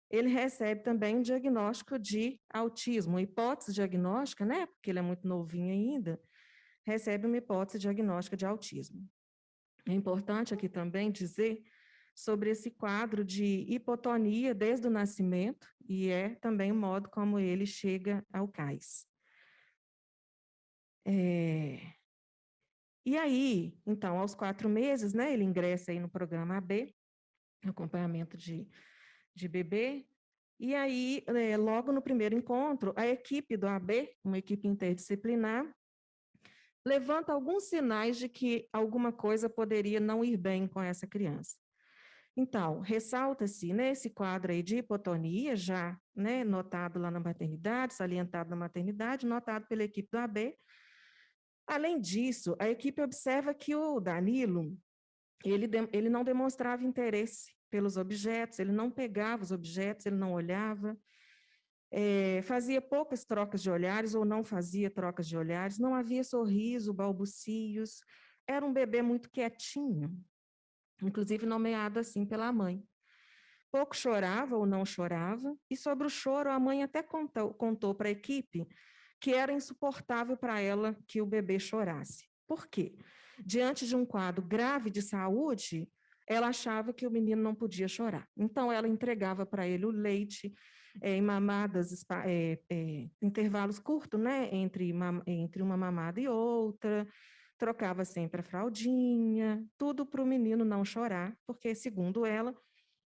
Speaker 5: ele recebe também um diagnóstico de autismo, uma hipótese diagnóstica, né, porque ele é muito novinho ainda, recebe uma hipótese diagnóstica de autismo. É importante aqui também dizer sobre esse quadro de hipotonia desde o nascimento, e é também o modo como ele chega ao CAIS. E aí, então, aos 4 meses, né, ele ingressa aí no programa AB, acompanhamento de bebê, e aí, logo no primeiro encontro, a equipe do AB, uma equipe interdisciplinar, levanta alguns sinais de que alguma coisa poderia não ir bem com essa criança. Então, ressalta-se nesse quadro aí de hipotonia, já, né, notado lá na maternidade, salientado na maternidade, notado pela equipe do AB. Além disso, a equipe observa que o Danilo, ele não demonstrava interesse pelos objetos, ele não pegava os objetos, ele não olhava, fazia poucas trocas de olhares ou não fazia trocas de olhares, não havia sorriso, balbucios, era um bebê muito quietinho, inclusive nomeado assim pela mãe. Pouco chorava ou não chorava, e sobre o choro a mãe até contou para a equipe que era insuportável para ela que o bebê chorasse. Por quê? Diante de um quadro grave de saúde, ela achava que o menino não podia chorar. Então, ela entregava para ele o leite em mamadas, intervalos curtos, né, entre uma mamada e outra, trocava sempre a fraldinha, tudo para o menino não chorar, porque, segundo ela,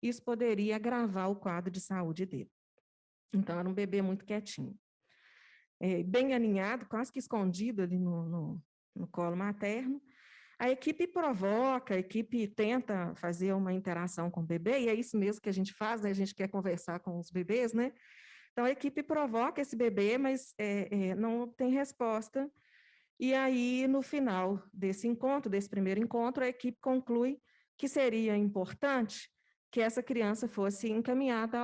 Speaker 5: isso poderia agravar o quadro de saúde dele. Então, era um bebê muito quietinho. Bem aninhado, quase que escondido ali no colo materno. A equipe provoca, a equipe tenta fazer uma interação com o bebê, e é isso mesmo que a gente faz, né? A gente quer conversar com os bebês, né? Então, a equipe provoca esse bebê, mas não tem resposta. E aí, no final desse encontro, desse primeiro encontro, a equipe conclui que seria importante que essa criança fosse encaminhada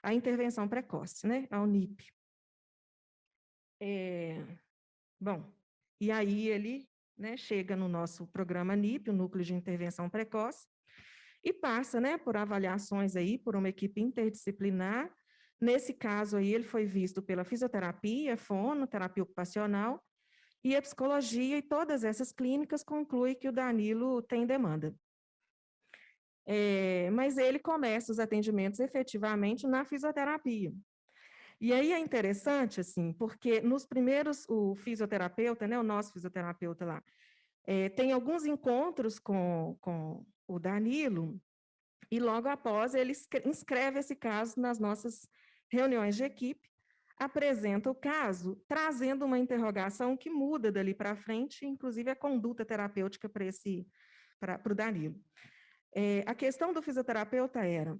Speaker 5: à intervenção precoce, né? Ao NIP. Bom, e aí ele, né, chega no nosso programa NIP, o Núcleo de Intervenção Precoce, e passa, né, por avaliações aí, por uma equipe interdisciplinar. Nesse caso aí, ele foi visto pela fisioterapia, fono, terapia ocupacional e a psicologia, e todas essas clínicas concluem que o Danilo tem demanda. Mas ele começa os atendimentos efetivamente na fisioterapia. E aí é interessante, assim, porque nos primeiros, o fisioterapeuta, né, o nosso fisioterapeuta lá, tem alguns encontros com o Danilo, e logo após ele inscreve esse caso nas nossas reuniões de equipe, apresenta o caso, trazendo uma interrogação que muda dali para frente, inclusive a conduta terapêutica para o Danilo. A questão do fisioterapeuta era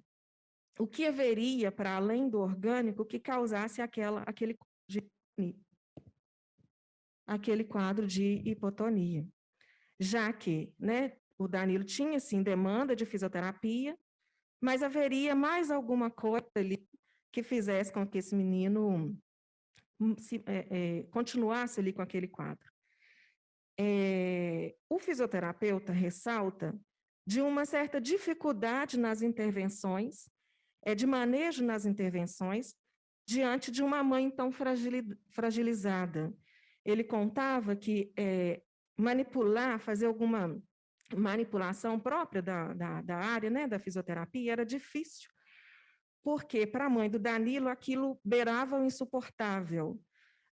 Speaker 5: o que haveria para além do orgânico que causasse aquele quadro de hipotonia, já que, né, o Danilo tinha, sim, demanda de fisioterapia, mas haveria mais alguma coisa ali que fizesse com que esse menino continuasse ali com aquele quadro. O fisioterapeuta ressalta de uma certa dificuldade nas intervenções, de manejo nas intervenções, diante de uma mãe tão fragilizada. Ele contava que fazer alguma manipulação própria da área, né, da fisioterapia, era difícil, porque para a mãe do Danilo aquilo beirava o insuportável,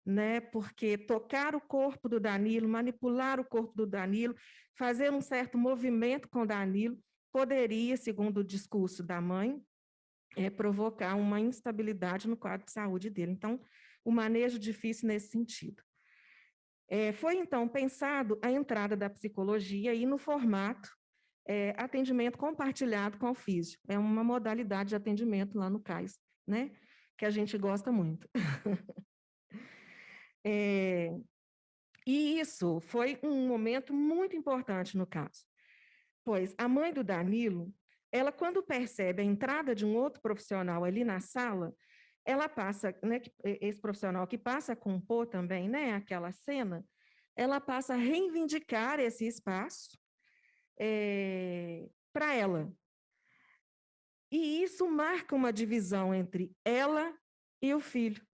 Speaker 5: né, porque tocar o corpo do Danilo, manipular o corpo do Danilo, fazer um certo movimento com o Danilo, poderia, segundo o discurso da mãe, provocar uma instabilidade no quadro de saúde dele. Então, o manejo difícil nesse sentido. Foi, então, pensado a entrada da psicologia aí no formato atendimento compartilhado com o físio. É uma modalidade de atendimento lá no CAIS, né? Que a gente gosta muito. E isso foi um momento muito importante no caso, pois a mãe do Danilo, ela, quando percebe a entrada de um outro profissional ali na sala, ela passa, né, esse profissional que passa a compor também, né, aquela cena, ela passa a reivindicar esse espaço para ela. E isso marca uma divisão entre ela e o filho,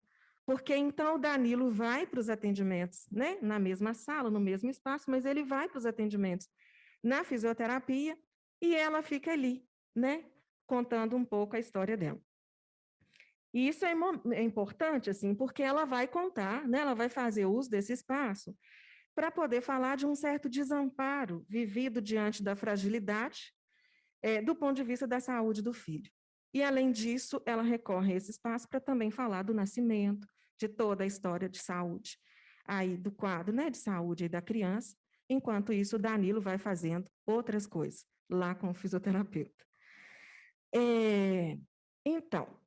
Speaker 5: porque então o Danilo vai para os atendimentos, né, na mesma sala, no mesmo espaço, mas ele vai para os atendimentos na fisioterapia e ela fica ali, né, contando um pouco a história dela. E isso é importante, assim, porque ela vai contar, né, ela vai fazer uso desse espaço para poder falar de um certo desamparo vivido diante da fragilidade do ponto de vista da saúde do filho. E, além disso, ela recorre a esse espaço para também falar do nascimento, de toda a história de saúde, aí do quadro, né, de saúde aí da criança, enquanto isso o Danilo vai fazendo outras coisas, lá com o fisioterapeuta. Então,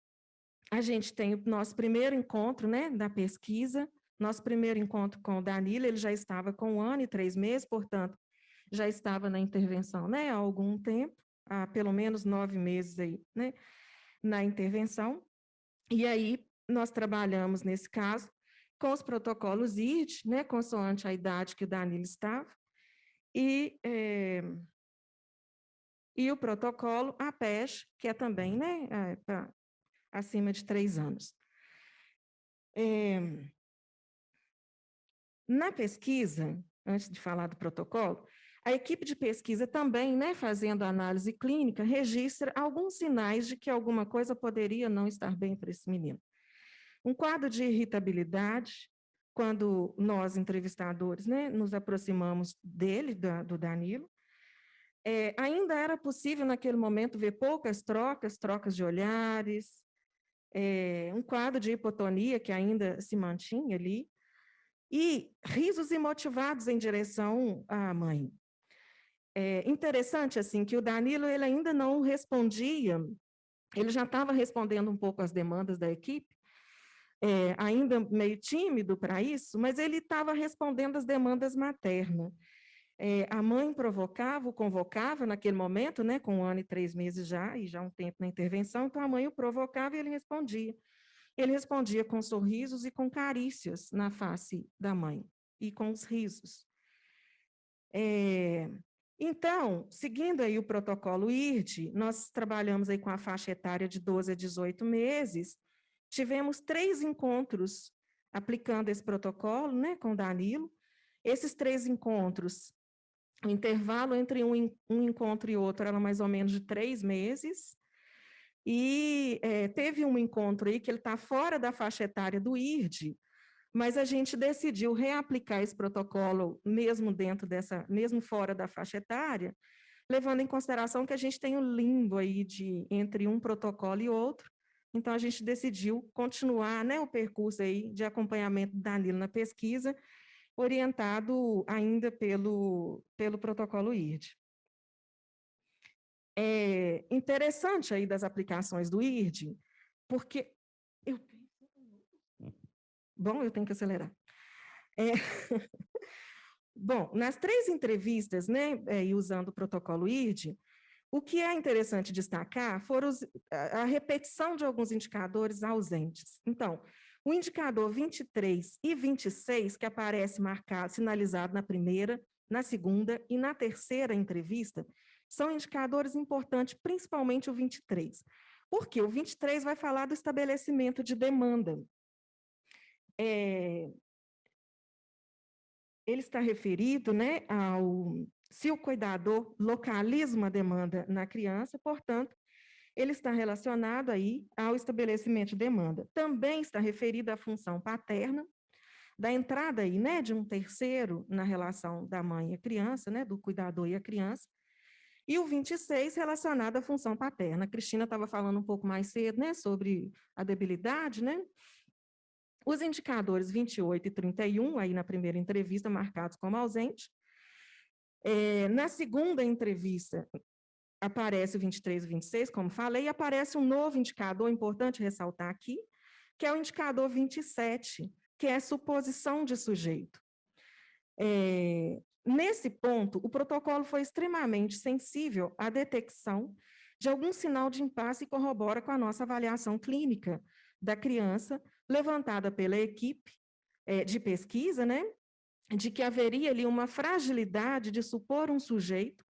Speaker 5: a gente tem o nosso primeiro encontro, né, da pesquisa, nosso primeiro encontro com o Danilo, ele já estava com 1 ano e 3 meses, portanto, já estava na intervenção, né, há algum tempo, há pelo menos 9 meses aí, né, na intervenção. E aí, nós trabalhamos, nesse caso, com os protocolos IRD, né, consoante a idade que o Danilo estava, e o protocolo APES, que é também, né, acima de 3 anos. Na pesquisa, antes de falar do protocolo, a equipe de pesquisa também, né, fazendo análise clínica, registra alguns sinais de que alguma coisa poderia não estar bem para esse menino. Um quadro de irritabilidade, quando nós, entrevistadores, né, nos aproximamos dele, do Danilo, Ainda era possível, naquele momento, ver poucas trocas de olhares, um quadro de hipotonia que ainda se mantinha ali, e risos imotivados em direção à mãe. Interessante, assim, que o Danilo ele ainda não respondia, ele já estava respondendo um pouco às demandas da equipe, ainda meio tímido para isso, mas ele estava respondendo às demandas maternas. A mãe provocava, o convocava naquele momento, né, com 1 ano e 3 meses já, e já um tempo na intervenção, então a mãe o provocava e ele respondia. Ele respondia com sorrisos e com carícias na face da mãe, e com os risos. Então, seguindo aí o protocolo IRD, nós trabalhamos aí com a faixa etária de 12 a 18 meses, tivemos 3 encontros aplicando esse protocolo, né, com o Danilo. Esses 3 encontros, o intervalo entre um encontro e outro era mais ou menos de 3 meses, e teve um encontro aí que ele está fora da faixa etária do IRD, mas a gente decidiu reaplicar esse protocolo mesmo mesmo fora da faixa etária, levando em consideração que a gente tem um limbo aí entre um protocolo e outro, então a gente decidiu continuar, né, o percurso aí de acompanhamento do Danilo na pesquisa, orientado ainda pelo protocolo IRD. É interessante aí das aplicações do IRD, porque Bom, eu tenho que acelerar. Bom, nas 3 entrevistas, né, e usando o protocolo IRD, o que é interessante destacar foram a repetição de alguns indicadores ausentes. Então, o indicador 23 e 26, que aparece marcado, sinalizado na primeira, na segunda e na terceira entrevista, são indicadores importantes, principalmente o 23. Por quê? O 23 vai falar do estabelecimento de demanda. Ele está referido, né, se o cuidador localiza uma demanda na criança, portanto, ele está relacionado aí ao estabelecimento de demanda. Também está referido à função paterna, da entrada aí, né, de um terceiro na relação da mãe e a criança, né, do cuidador e a criança, e o 26 relacionado à função paterna. A Cristina estava falando um pouco mais cedo, né, sobre a debilidade, né? Os indicadores 28 e 31, aí na primeira entrevista, marcados como ausente. Na segunda entrevista, aparece o 23 e 26, como falei, e aparece um novo indicador, importante ressaltar aqui, que é o indicador 27, que é suposição de sujeito. Nesse ponto, o protocolo foi extremamente sensível à detecção de algum sinal de impasse e corrobora com a nossa avaliação clínica da criança, levantada pela equipe de pesquisa, né, de que haveria ali uma fragilidade de supor um sujeito,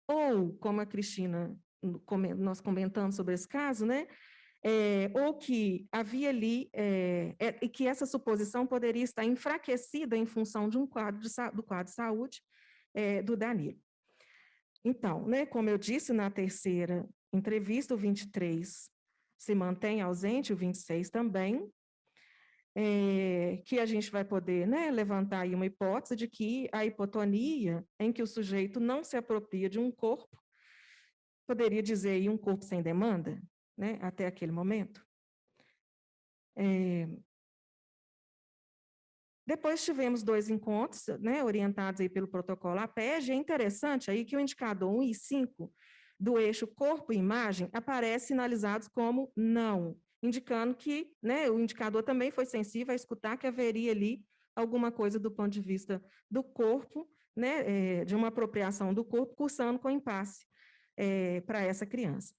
Speaker 5: ou, como a Cristina, nós comentamos sobre esse caso, né, ou que havia ali, e que essa suposição poderia estar enfraquecida em função de do quadro de saúde do Danilo. Então, né, como eu disse na terceira entrevista, o 23 se mantém ausente, o 26 também, que a gente vai poder, né, levantar aí uma hipótese de que a hipotonia, em que o sujeito não se apropria de um corpo, poderia dizer aí um corpo sem demanda, né, até aquele momento. Depois tivemos 2 encontros, né, orientados aí pelo protocolo APEG, é interessante aí que o indicador 1 e 5 do eixo corpo e imagem aparecem sinalizados como não, indicando que, né, o indicador também foi sensível a escutar que haveria ali alguma coisa do ponto de vista do corpo, né, de uma apropriação do corpo cursando com impasse para essa criança.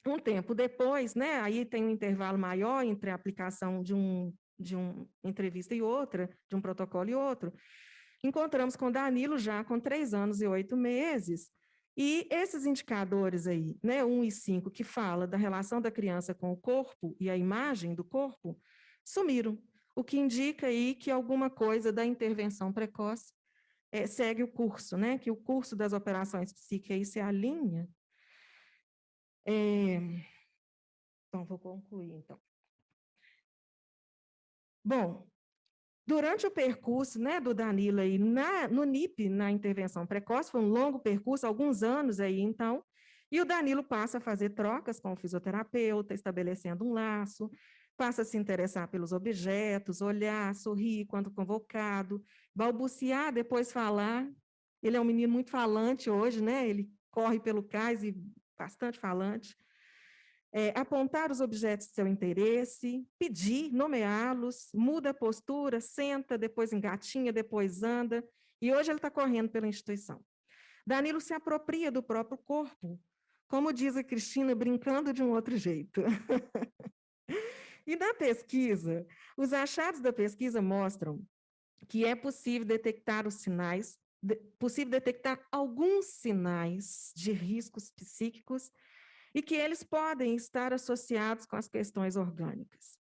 Speaker 5: Um tempo depois, né, aí tem um intervalo maior entre a aplicação de uma entrevista e outra, de um protocolo e outro, encontramos com Danilo já com 3 anos e 8 meses, e esses indicadores aí, né, 1 e 5, que fala da relação da criança com o corpo e a imagem do corpo, sumiram, o que indica aí que alguma coisa da intervenção precoce segue o curso, né, que o curso das operações psíquicas aí se alinha. Então, vou concluir, então. Bom, Durante o percurso, né, do Danilo aí no NIP, na intervenção precoce, foi um longo percurso, alguns anos aí, então, e o Danilo passa a fazer trocas com o fisioterapeuta, estabelecendo um laço, passa a se interessar pelos objetos, olhar, sorrir quando convocado, balbuciar, depois falar. Ele é um menino muito falante hoje, né? Ele corre pelo cais e bastante falante. Apontar os objetos de seu interesse, pedir, nomeá-los, muda a postura, senta, depois engatinha, depois anda, e hoje ele está correndo pela instituição. Danilo se apropria do próprio corpo, como diz a Cristina, brincando de um outro jeito. E na pesquisa, os achados da pesquisa mostram que é possível detectar os sinais, possível detectar alguns sinais de riscos psíquicos e que eles podem estar associados com as questões orgânicas.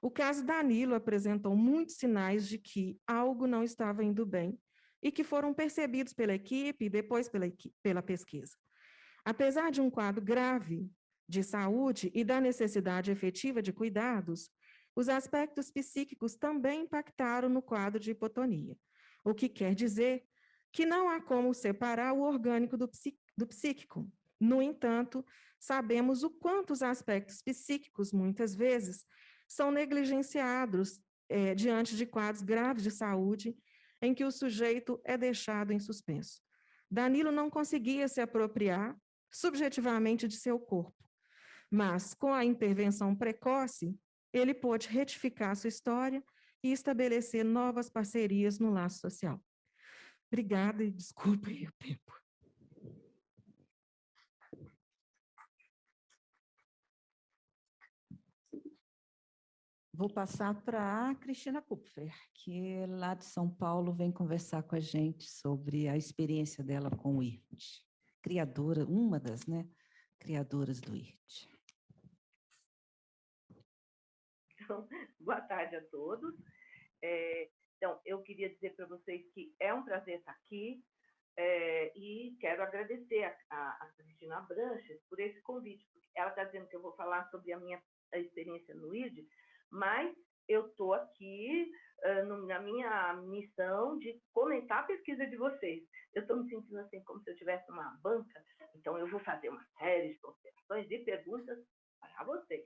Speaker 5: O caso Danilo apresentou muitos sinais de que algo não estava indo bem e que foram percebidos pela equipe e depois pela pesquisa. Apesar de um quadro grave de saúde e da necessidade efetiva de cuidados, os aspectos psíquicos também impactaram no quadro de hipotonia, o que quer dizer que não há como separar o orgânico do psíquico. No entanto, sabemos o quanto os aspectos psíquicos, muitas vezes, são negligenciados diante de quadros graves de saúde em que o sujeito é deixado em suspenso. Danilo não conseguia se apropriar subjetivamente de seu corpo, mas com a intervenção precoce, ele pôde retificar sua história e estabelecer novas parcerias no laço social. Obrigada e desculpe o tempo.
Speaker 3: Vou passar para a Cristina Kupfer, que lá de São Paulo vem conversar com a gente sobre a experiência dela com o IRT. Criadora, uma das, né, criadoras do IRT.
Speaker 6: Então, boa tarde a todos. Então, eu queria dizer para vocês que é um prazer estar aqui e quero agradecer a Cristina Branches por esse convite, porque ela está dizendo que eu vou falar sobre a minha experiência no IRT, mas eu estou aqui na minha missão de comentar a pesquisa de vocês. Eu estou me sentindo assim como se eu tivesse uma banca, então eu vou fazer uma série de considerações e perguntas para vocês.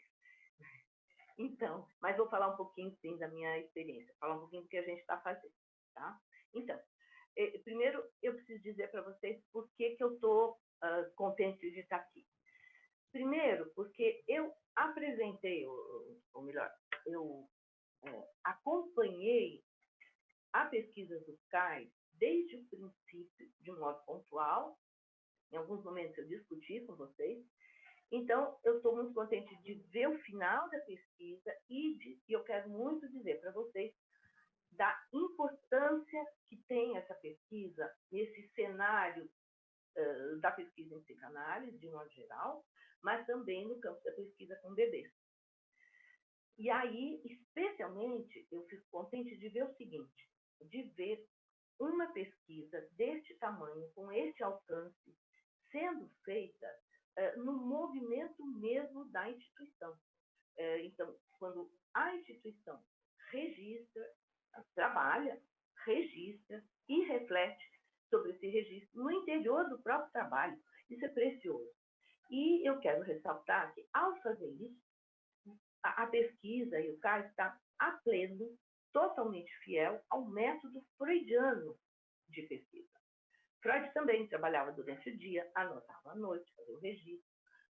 Speaker 6: Então, mas vou falar um pouquinho, sim, da minha experiência, falar um pouquinho do que a gente está fazendo, tá? Então, primeiro, eu preciso dizer para vocês por que eu estou contente de estar aqui. Primeiro, porque eu apresentei, ou melhor, eu acompanhei a pesquisa dos CAIs desde o princípio, de um modo pontual. Em alguns momentos eu discuti com vocês. Então, eu estou muito contente de ver o final da pesquisa e eu quero muito dizer para vocês da importância que tem essa pesquisa nesse cenário da pesquisa em psicanálise, de modo geral, mas também no campo da pesquisa com bebês. E aí, especialmente, eu fico contente de ver o seguinte, de ver uma pesquisa deste tamanho, com esse alcance, sendo feita no movimento mesmo da instituição. Então, quando a instituição registra, trabalha, registra e reflete sobre esse registro no interior do próprio trabalho, isso é precioso. E eu quero ressaltar que, ao fazer isso, a pesquisa e o CAI está a pleno, totalmente fiel ao método freudiano de pesquisa. Freud também trabalhava durante o dia, anotava à noite, fazia o registro.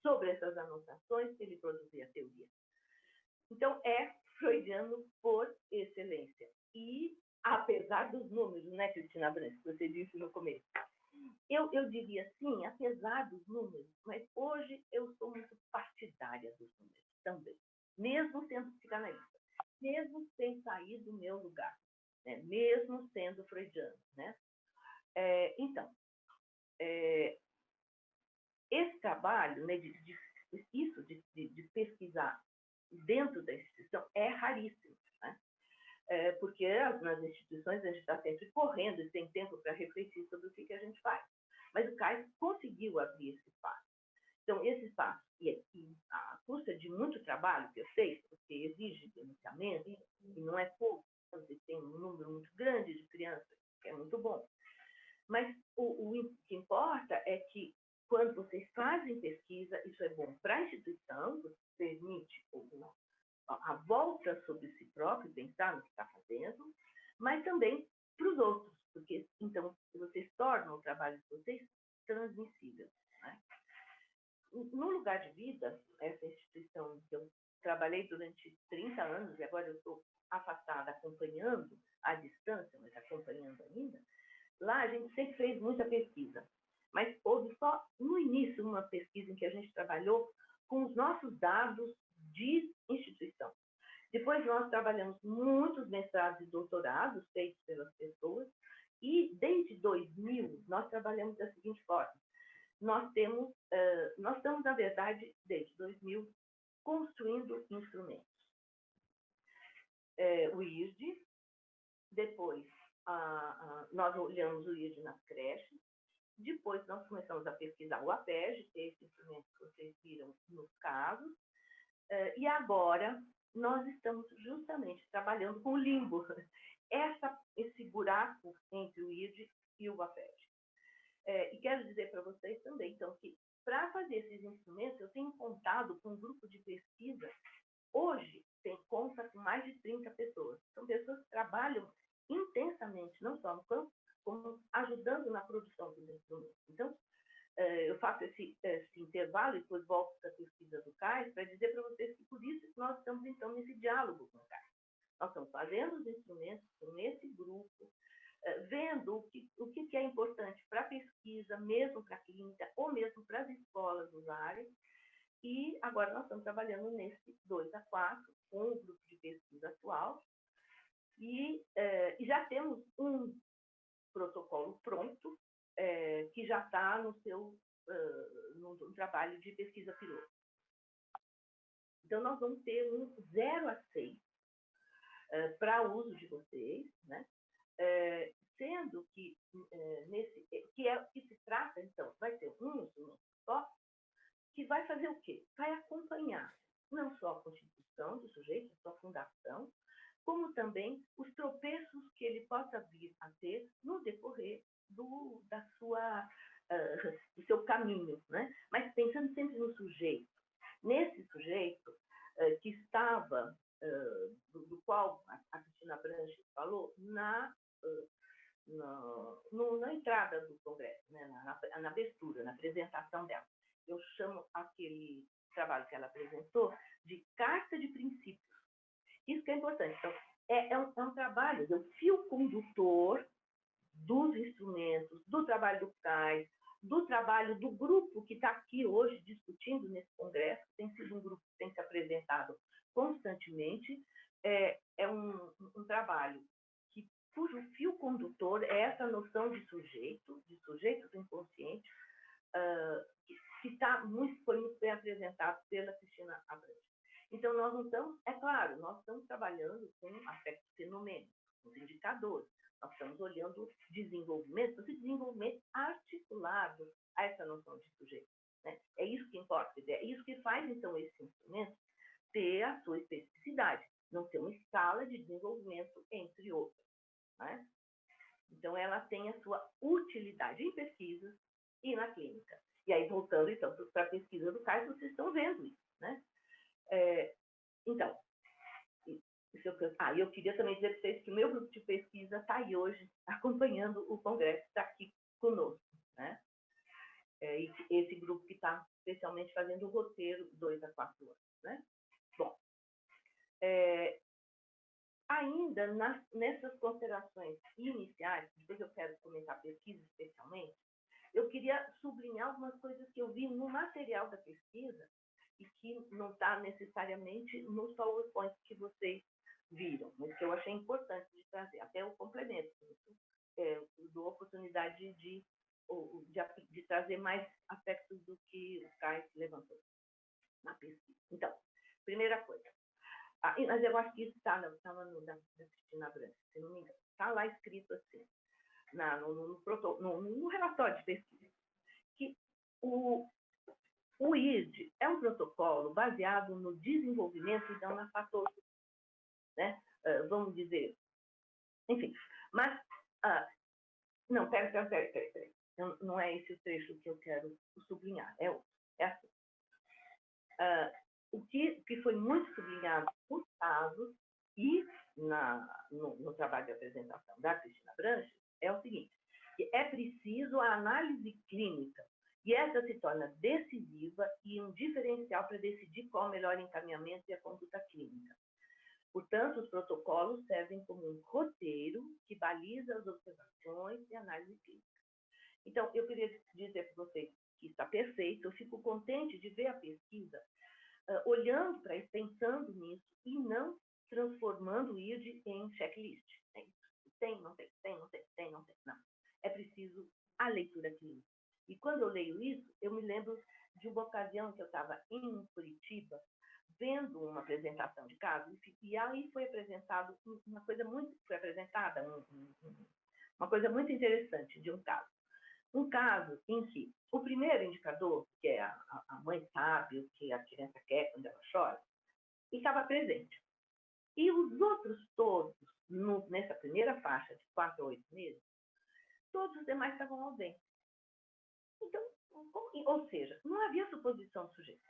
Speaker 6: Sobre essas anotações, ele produzia a teoria. Então, é freudiano por excelência. E, apesar dos números, né, Cristina Branco, que você disse no começo, eu diria sim, apesar dos números, mas hoje eu sou muito partidária dos números também, mesmo sendo psicanalista, mesmo sem sair do meu lugar, né, mesmo sendo freudiano, né? Então, esse trabalho, né, de pesquisar dentro da instituição é raríssimo, né? Porque nas instituições a gente está sempre correndo e tem tempo para refletir sobre o que a gente faz. Mas o CAIS conseguiu abrir esse espaço. Então, esse espaço, e a custa de muito trabalho que eu sei, porque exige financiamento, e não é pouco, e tem um número muito grande de crianças, que é muito bom. Mas o que importa é que, quando vocês fazem pesquisa, isso é bom para a instituição, permite a volta sobre si próprio, pensar no que está fazendo, mas também para os outros, porque então vocês tornam o trabalho de vocês transmissível. Né? No Lugar de Vida, essa instituição que eu trabalhei durante 30 anos, e agora eu estou afastada, acompanhando à distância, mas acompanhando ainda, lá a gente sempre fez muita pesquisa. Mas houve só no início uma pesquisa em que a gente trabalhou com os nossos dados de instituição. Depois nós trabalhamos muitos mestrados e doutorados feitos pelas pessoas, e desde 2000 nós trabalhamos da seguinte forma. Nós estamos, na verdade, desde 2000, construindo instrumentos. O IRD, depois nós olhamos o IRD nas creches, depois nós começamos a pesquisar o APEG, que é esse instrumento que vocês viram nos casos, e agora nós estamos justamente trabalhando com o limbo, esse buraco entre o IRD e o APEG. E quero dizer para vocês também, então, que para fazer esses instrumentos, eu tenho contado com um grupo de pesquisa, hoje conta com mais de 30 pessoas. São pessoas que trabalham intensamente, não só no campo, como ajudando na produção dos instrumentos. Então, eu faço esse intervalo e depois volto para a pesquisa do CAIS para dizer para vocês que por isso nós estamos, então, nesse diálogo com o CAIS. Nós estamos fazendo os instrumentos com esse grupo, vendo o que é importante para a pesquisa, mesmo para a clínica, ou mesmo para as escolas usarem. E agora nós estamos trabalhando nesse 2 a 4 com o grupo de pesquisa atual. E já temos um protocolo pronto, que já está no trabalho de pesquisa piloto. Então, nós vamos ter um 0 a 6 para uso de vocês, né? Sendo que que se trata, então, vai ter um instrumento só, que vai fazer o quê? Vai acompanhar não só a constituição do sujeito, a sua fundação, como também os tropeços que ele possa vir a ter no decorrer do seu caminho, né? Mas pensando sempre no sujeito. Nesse sujeito que estava, do qual a Cristina Branches falou, na entrada do Congresso, né? na abertura, na apresentação dela. Eu chamo aquele trabalho que ela apresentou de Carta de Princípios. Isso que é importante. Então, é um trabalho, é um fio condutor dos instrumentos, do trabalho do CAIS, do trabalho do grupo que está aqui hoje discutindo nesse congresso, tem sido um grupo que tem se apresentado constantemente. É um trabalho cujo fio condutor é essa noção de sujeito do inconsciente, que foi muito bem apresentado pela Cristina Abrantes. Então, nós não estamos, é claro, nós estamos trabalhando com aspectos fenômenos, com os indicadores. Nós estamos olhando desenvolvimento articulado a essa noção de sujeito. Né? É isso que importa, é isso que faz, então, esse instrumento ter a sua especificidade, não ter uma escala de desenvolvimento entre outras. Né? Então, ela tem a sua utilidade em pesquisas e na clínica. E aí, voltando, então, para a pesquisa do CAIS, vocês estão vendo isso. Né? Então, eu queria também dizer para vocês que o meu grupo de pesquisa está aí hoje, acompanhando o congresso, está aqui conosco. Né? E esse grupo que está especialmente fazendo o roteiro 2 a 4 anos. Né? Bom, ainda nessas considerações iniciais, depois eu quero comentar a pesquisa especialmente, eu queria sublinhar algumas coisas que eu vi no material da pesquisa e que não está necessariamente nos PowerPoints que vocês viram, mas que eu achei importante de trazer, até o complemento. Dou a oportunidade de trazer mais aspectos do que o Caio levantou na pesquisa. Então, primeira coisa, mas eu acho que isso estava no da Cristina Branches, se não me engano. Está lá escrito assim, no relatório de pesquisa, que o IRD é um protocolo baseado no desenvolvimento e não na patologia. Né? Vamos dizer, enfim. Mas, não, pera. Não é esse o trecho que eu quero sublinhar, é assim. O que foi muito sublinhado nos casos e no trabalho de apresentação da Cristina Branches é o seguinte, que é preciso a análise clínica, e essa se torna decisiva e um diferencial para decidir qual o melhor encaminhamento e a conduta clínica. Portanto, os protocolos servem como um roteiro que baliza as observações e análise clínica. Então, eu queria dizer para vocês que está perfeito, eu fico contente de ver a pesquisa olhando para isso, pensando nisso, e não transformando o IRD em checklist. Tem, não tem. Não. É preciso a leitura clínica. E quando eu leio isso, eu me lembro de uma ocasião que eu estava em Curitiba, vendo uma apresentação de caso, e aí foi apresentado uma coisa muito interessante de um caso. Um caso em que o primeiro indicador, que é a mãe sabe o que a criança quer quando ela chora, estava presente. E os outros todos, nessa primeira faixa de 4 a 8 meses, todos os demais estavam ausentes. Então, ou seja, não havia suposição do sujeito.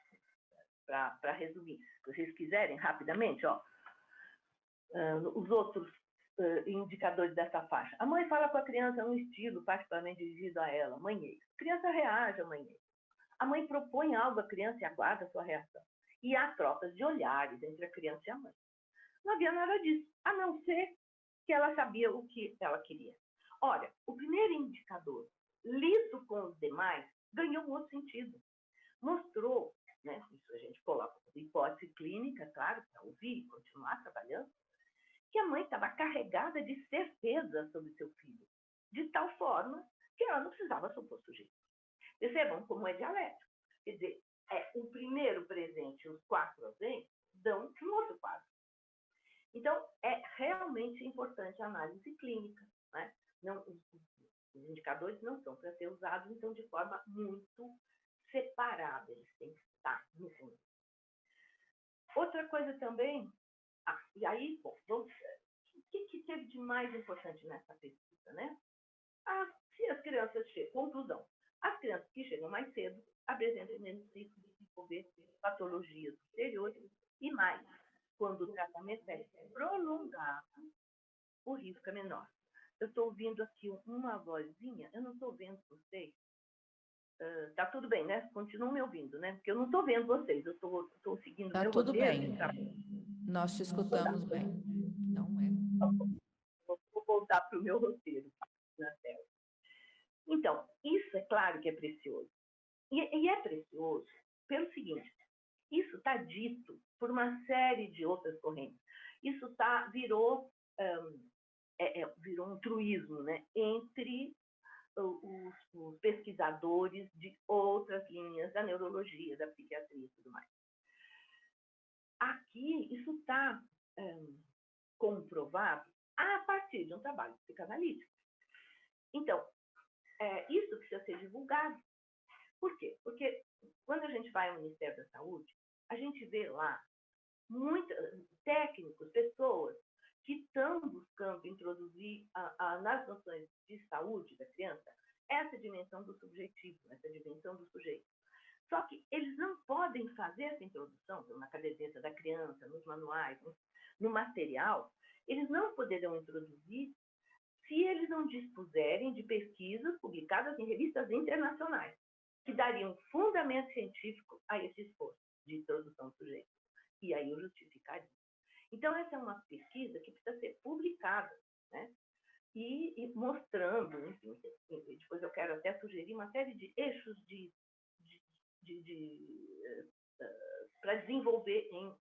Speaker 6: Para resumir, se vocês quiserem, rapidamente, os outros indicadores dessa faixa. A mãe fala com a criança num estilo particularmente dirigido a ela, mãezinha. A criança reage a mãezinha. A mãe propõe algo à criança e aguarda a sua reação. E há trocas de olhares entre a criança e a mãe. Não havia nada disso, a não ser que ela sabia o que ela queria. Ora, o primeiro indicador, lido com os demais, ganhou um outro sentido. Mostrou, né, isso a gente coloca hipótese clínica, claro, para ouvir e continuar trabalhando, que a mãe estava carregada de certeza sobre seu filho, de tal forma que ela não precisava supor sujeito. Percebam como é dialético. Quer dizer, o primeiro presente e os 4 ausentes dão um outro quadro. Então, é realmente importante a análise clínica. Né? Não, os indicadores não são para ser usados, então, de forma muito separada. Eles têm que estar no fundo. Outra coisa também, e aí, bom, o que teve de mais importante nessa pesquisa, né? Se as crianças chegam, conclusão, as crianças que chegam mais cedo apresentam menos risco de desenvolver patologias posteriores e mais, quando o tratamento é prolongado, o risco é menor. Eu estou ouvindo aqui uma vozinha, eu não estou vendo vocês. Tá tudo bem, né? Continuam me ouvindo, né? Porque eu não estou vendo vocês, eu estou seguindo
Speaker 2: Tá
Speaker 6: meu
Speaker 2: tudo
Speaker 6: roteiro.
Speaker 2: bem. Nós te escutamos bem. Não
Speaker 6: Vou voltar para o meu roteiro na tela. Então, isso é claro que é precioso. E é precioso pelo seguinte, isso está dito por uma série de outras correntes. Isso virou um truísmo, né, entre os pesquisadores de outras linhas da neurologia, da psiquiatria e tudo mais. Aqui, isso está comprovado a partir de um trabalho psicanalítico. Então, isso precisa ser divulgado. Por quê? Porque quando a gente vai ao Ministério da Saúde, a gente vê lá muitos técnicos, pessoas que estão buscando introduzir nas noções de saúde da criança essa dimensão do subjetivo, essa dimensão do sujeito. Só que eles não podem fazer essa introdução na caderneta da criança, nos manuais, no material, eles não poderão introduzir se eles não dispuserem de pesquisas publicadas em revistas internacionais, que dariam fundamento científico a esse esforço de introdução do sujeito. E aí eu justificaria. Então, essa é uma pesquisa que precisa ser publicada, né? E mostrando, enfim, depois eu quero até sugerir uma série de eixos para desenvolver em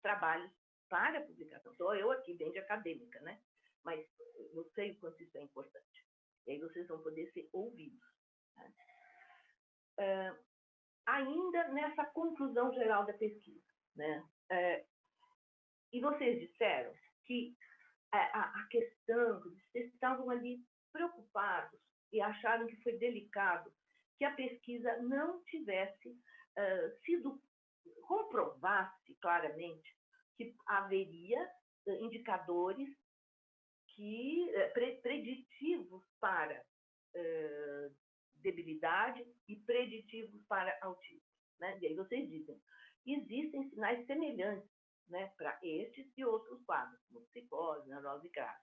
Speaker 6: trabalhos para publicação. Estou eu aqui bem de acadêmica, né? Mas eu sei o quanto isso é importante. E aí vocês vão poder ser ouvidos. Né? Ainda nessa conclusão geral da pesquisa, né? E vocês disseram que a questão, vocês estavam ali preocupados e acharam que foi delicado que a pesquisa não tivesse comprovasse claramente que haveria indicadores preditivos para debilidade e preditivos para autismo, né? E aí vocês dizem, existem sinais semelhantes, né, para estes e outros quadros, como psicose, neurose grave.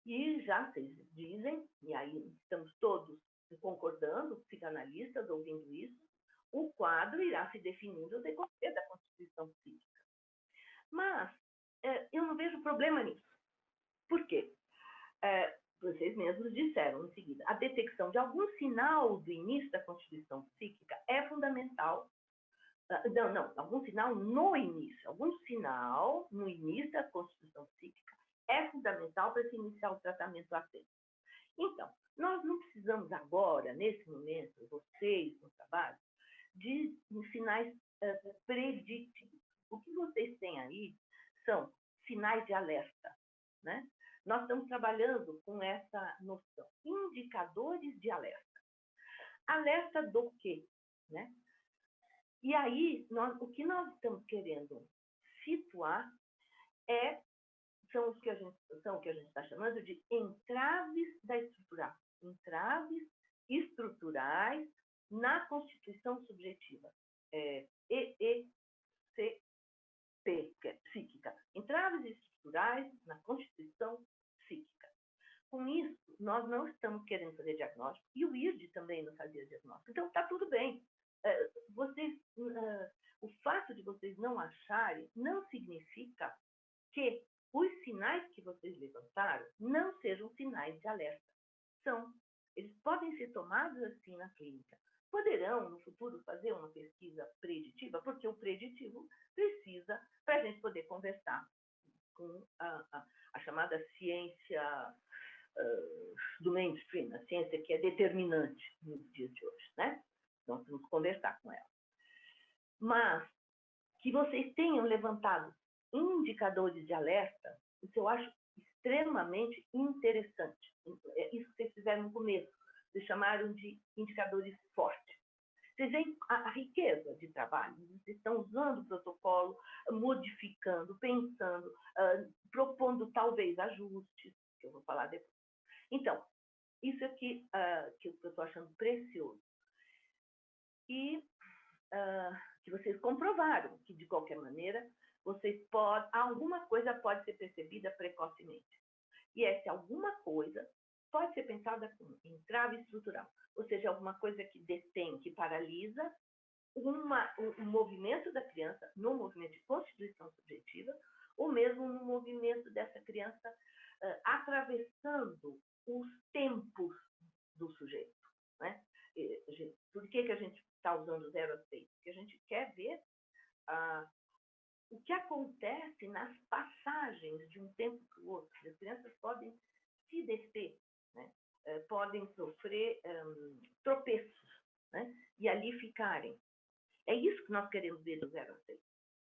Speaker 6: E já vocês dizem, e aí estamos todos concordando, psicanalistas ouvindo isso, o quadro irá se definindo no decorrer da constituição psíquica. Mas eu não vejo problema nisso. Por quê? Vocês mesmos disseram em seguida, a detecção de algum sinal do início da constituição psíquica é fundamental. Algum sinal no início. Algum sinal no início da constituição psíquica é fundamental para se iniciar o tratamento a tempo. Então, nós não precisamos agora, nesse momento, vocês no trabalho, de sinais preditivos. O que vocês têm aí são sinais de alerta, né? Nós estamos trabalhando com essa noção, indicadores de alerta. Alerta do quê, né? E aí, o que nós estamos querendo situar são o que a gente está chamando de entraves da estrutural. Entraves estruturais na constituição subjetiva. EECP, que é psíquica. Entraves estruturais na constituição psíquica. Com isso, nós não estamos querendo fazer diagnóstico, e o IRD também não fazia diagnóstico. Então, está tudo bem. O fato de vocês não acharem não significa que os sinais que vocês levantaram não sejam sinais de alerta. Eles podem ser tomados assim na clínica. Poderão, no futuro, fazer uma pesquisa preditiva, porque o preditivo precisa, para a gente poder conversar com a chamada ciência do mainstream, a ciência que é determinante nos dias de hoje, né? Nós vamos conversar com ela. Mas que vocês tenham levantado indicadores de alerta, isso eu acho extremamente interessante. Isso que vocês fizeram no começo, vocês chamaram de indicadores fortes. Vocês veem a riqueza de trabalho, vocês estão usando o protocolo, modificando, pensando, propondo talvez ajustes, que eu vou falar depois. Então, isso aqui que eu estou achando precioso. E que vocês comprovaram que, de qualquer maneira, alguma coisa pode ser percebida precocemente. E essa alguma coisa pode ser pensada como entrave estrutural, ou seja, alguma coisa que detém, que paralisa um movimento da criança, no movimento de constituição subjetiva, ou mesmo no movimento dessa criança atravessando os tempos do sujeito, né? Por que a gente está usando 0 a 6? Porque a gente quer ver o que acontece nas passagens de um tempo para o outro. As crianças podem se descer, né? Podem sofrer tropeços, né? E ali ficarem. É isso que nós queremos ver do 0 a 6.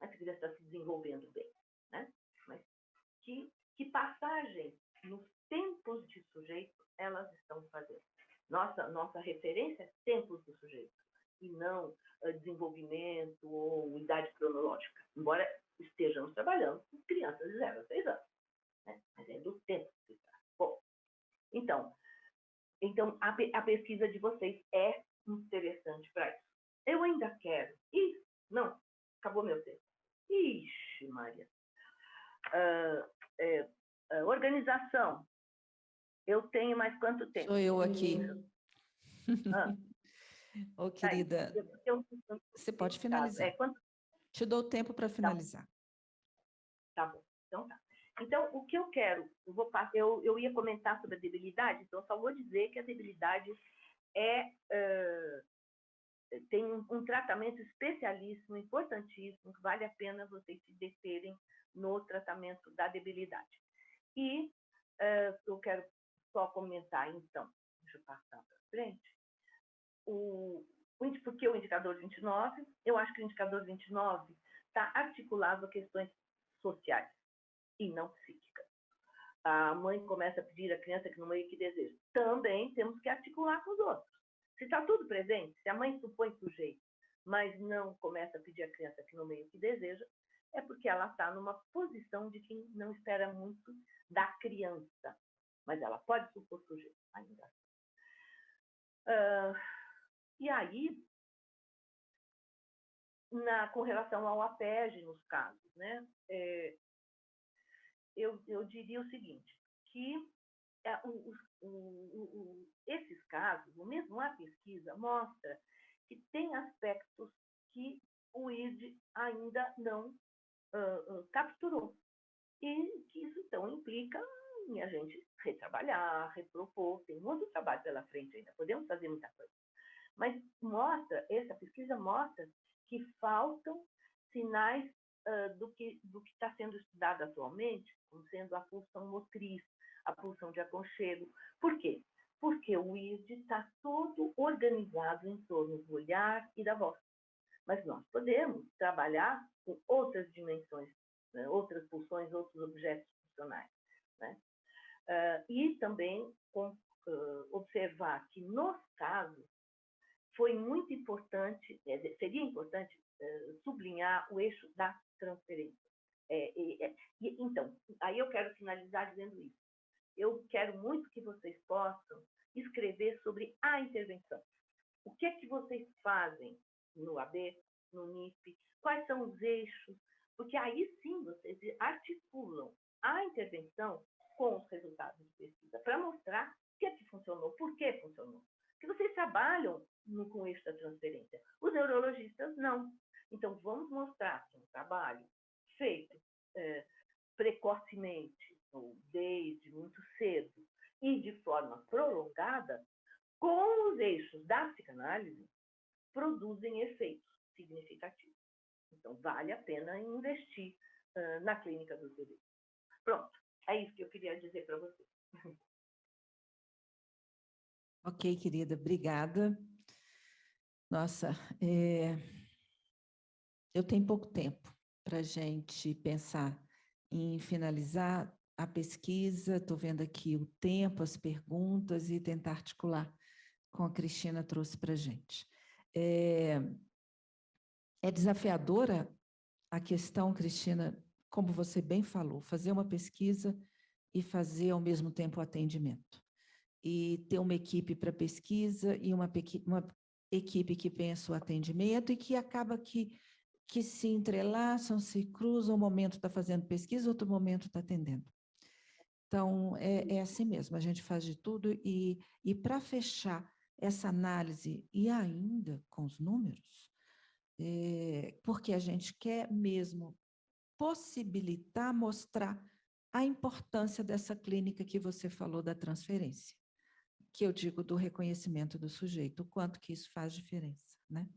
Speaker 6: Essa criança está se desenvolvendo bem, né? Mas que passagem nos tempos de sujeito elas estão fazendo? Nossa referência é tempos do sujeito, e não desenvolvimento ou idade cronológica, embora estejamos trabalhando com crianças de 0 a 6 anos, né? Mas é do tempo que se trata. Bom, então a pesquisa de vocês é interessante para isso. Eu ainda quero. Não, acabou meu tempo. Ixi, Maria. Organização. Eu tenho mais quanto tempo?
Speaker 3: Sou eu aqui. Ô, querida, você pode finalizar. Te dou tempo para finalizar.
Speaker 6: Tá bom, então tá. Então, o que eu quero, eu ia comentar sobre a debilidade, então eu só vou dizer que a debilidade tem um tratamento especialíssimo, importantíssimo, que vale a pena vocês se deterem no tratamento da debilidade. E eu quero só comentar, então, deixa eu passar para frente, por que o indicador 29? Eu acho que o indicador 29 está articulado a questões sociais e não psíquicas. A mãe começa a pedir à criança que no meio que deseja. Também temos que articular com os outros. Se está tudo presente, se a mãe supõe sujeito, mas não começa a pedir à criança que no meio que deseja, é porque ela está numa posição de quem não espera muito da criança, mas ela pode supor sujeito ainda. E aí, com relação ao APEG, nos casos, né, eu diria o seguinte, que esses casos, mesmo a pesquisa, mostra que tem aspectos que o ID ainda não capturou. E que isso, então, implica em a gente retrabalhar, repropor, tem muito trabalho pela frente ainda, podemos fazer muita coisa. Mas essa pesquisa mostra que faltam sinais do que está sendo estudado atualmente, como sendo a pulsão motriz, a pulsão de aconchego. Por quê? Porque o ID está todo organizado em torno do olhar e da voz. Mas nós podemos trabalhar com outras dimensões, né? Outras pulsões, outros objetos funcionais, né? E também observar que, nos casos, foi muito importante, seria importante sublinhar o eixo da transferência. Então, aí eu quero finalizar dizendo isso. Eu quero muito que vocês possam escrever sobre a intervenção. O que é que vocês fazem no AB, no NIP? Quais são os eixos? Porque aí sim vocês articulam a intervenção com os resultados de pesquisa, para mostrar o que é que funcionou, por que funcionou. Porque vocês trabalham com o eixo da transferência. Os neurologistas não. Então, vamos mostrar que um trabalho feito precocemente, ou desde muito cedo, e de forma prolongada, com os eixos da psicanálise, produzem efeitos significativos. Então, vale a pena investir na clínica dos bebês. Pronto, é isso que eu queria dizer para vocês.
Speaker 3: Ok, querida, obrigada. Nossa, eu tenho pouco tempo para a gente pensar em finalizar a pesquisa. Estou vendo aqui o tempo, as perguntas e tentar articular com a Cristina trouxe para a gente. É desafiadora a questão, Cristina, como você bem falou, fazer uma pesquisa e fazer ao mesmo tempo o atendimento. E ter uma equipe para pesquisa e uma equipe que pensa o atendimento e que acaba que se entrelaçam, se cruzam, um momento está fazendo pesquisa, outro momento está atendendo. Então, é assim mesmo, a gente faz de tudo e para fechar essa análise, e ainda com os números, porque a gente quer mesmo possibilitar, mostrar a importância dessa clínica que você falou da transferência, que eu digo do reconhecimento do sujeito, o quanto que isso faz diferença, né?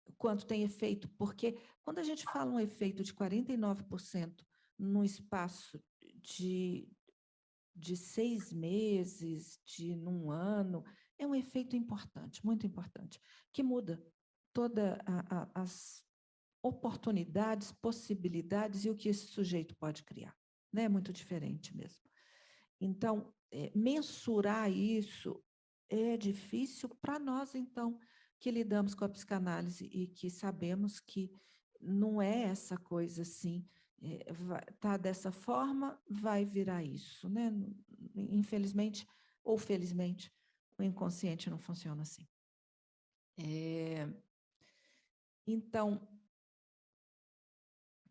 Speaker 3: O quanto tem efeito, porque quando a gente fala um efeito de 49% num espaço de 6 meses, num ano, é um efeito importante, muito importante, que muda todas as oportunidades, possibilidades e o que esse sujeito pode criar, né? É muito diferente mesmo. Então, mensurar isso é difícil para nós, então, que lidamos com a psicanálise e que sabemos que não é essa coisa assim, tá dessa forma, vai virar isso, né? Infelizmente ou felizmente, o inconsciente não funciona assim. Então,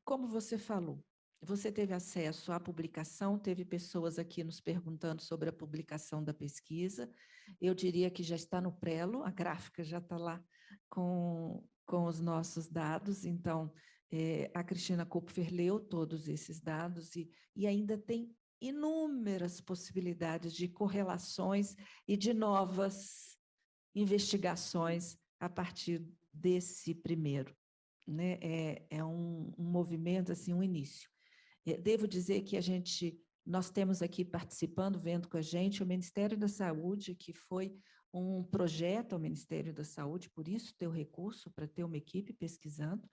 Speaker 3: como você falou, você teve acesso à publicação, teve pessoas aqui nos perguntando sobre a publicação da pesquisa. Eu diria que já está no prelo, a gráfica já está lá com os nossos dados. Então, a Cristina Kupfer leu todos esses dados e ainda tem inúmeras possibilidades de correlações e de novas investigações a partir desse primeiro. Né? É um movimento, assim, um início. Devo dizer que nós temos aqui participando, vendo com a gente, o Ministério da Saúde, que foi um projeto ao Ministério da Saúde, por isso ter o recurso para ter uma equipe pesquisando.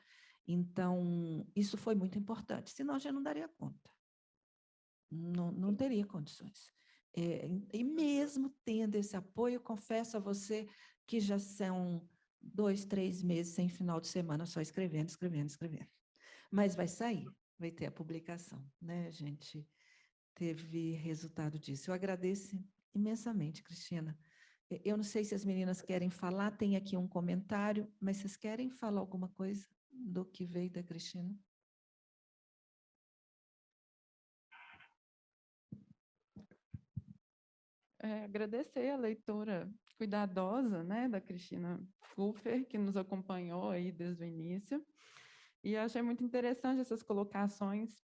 Speaker 3: Então, isso foi muito importante, senão a gente não daria conta. Não teria condições. E mesmo tendo esse apoio, confesso a você que já são 2, 3 meses sem final de semana, só escrevendo. Mas vai sair, vai ter a publicação, né, gente? teve resultado disso. Eu agradeço imensamente, Cristina. Eu não sei se as meninas querem falar, tem aqui um comentário, mas vocês querem falar alguma coisa do que veio da Cristina?
Speaker 4: Agradecer a leitura cuidadosa, né, da Cristina Pfuffer, que nos acompanhou aí desde o início. E eu achei muito interessante essas colocações,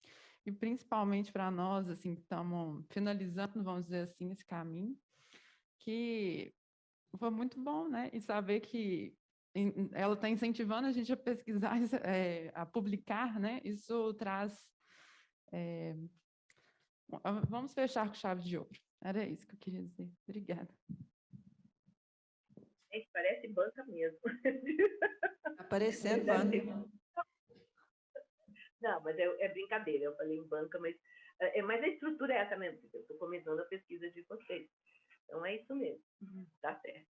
Speaker 4: e principalmente para nós, assim, que estamos finalizando, vamos dizer assim, esse caminho, que foi muito bom, né? E saber que ela está incentivando a gente a pesquisar, a publicar, né? Isso traz... vamos fechar com chave de ouro. Era isso que eu queria dizer. Obrigada.
Speaker 6: Gente, parece banca mesmo.
Speaker 3: Está parecendo banca.
Speaker 6: Não, mas é brincadeira, eu falei em banca, mas a estrutura é essa mesmo, eu estou começando a pesquisa de vocês. Então é isso mesmo, tá certo.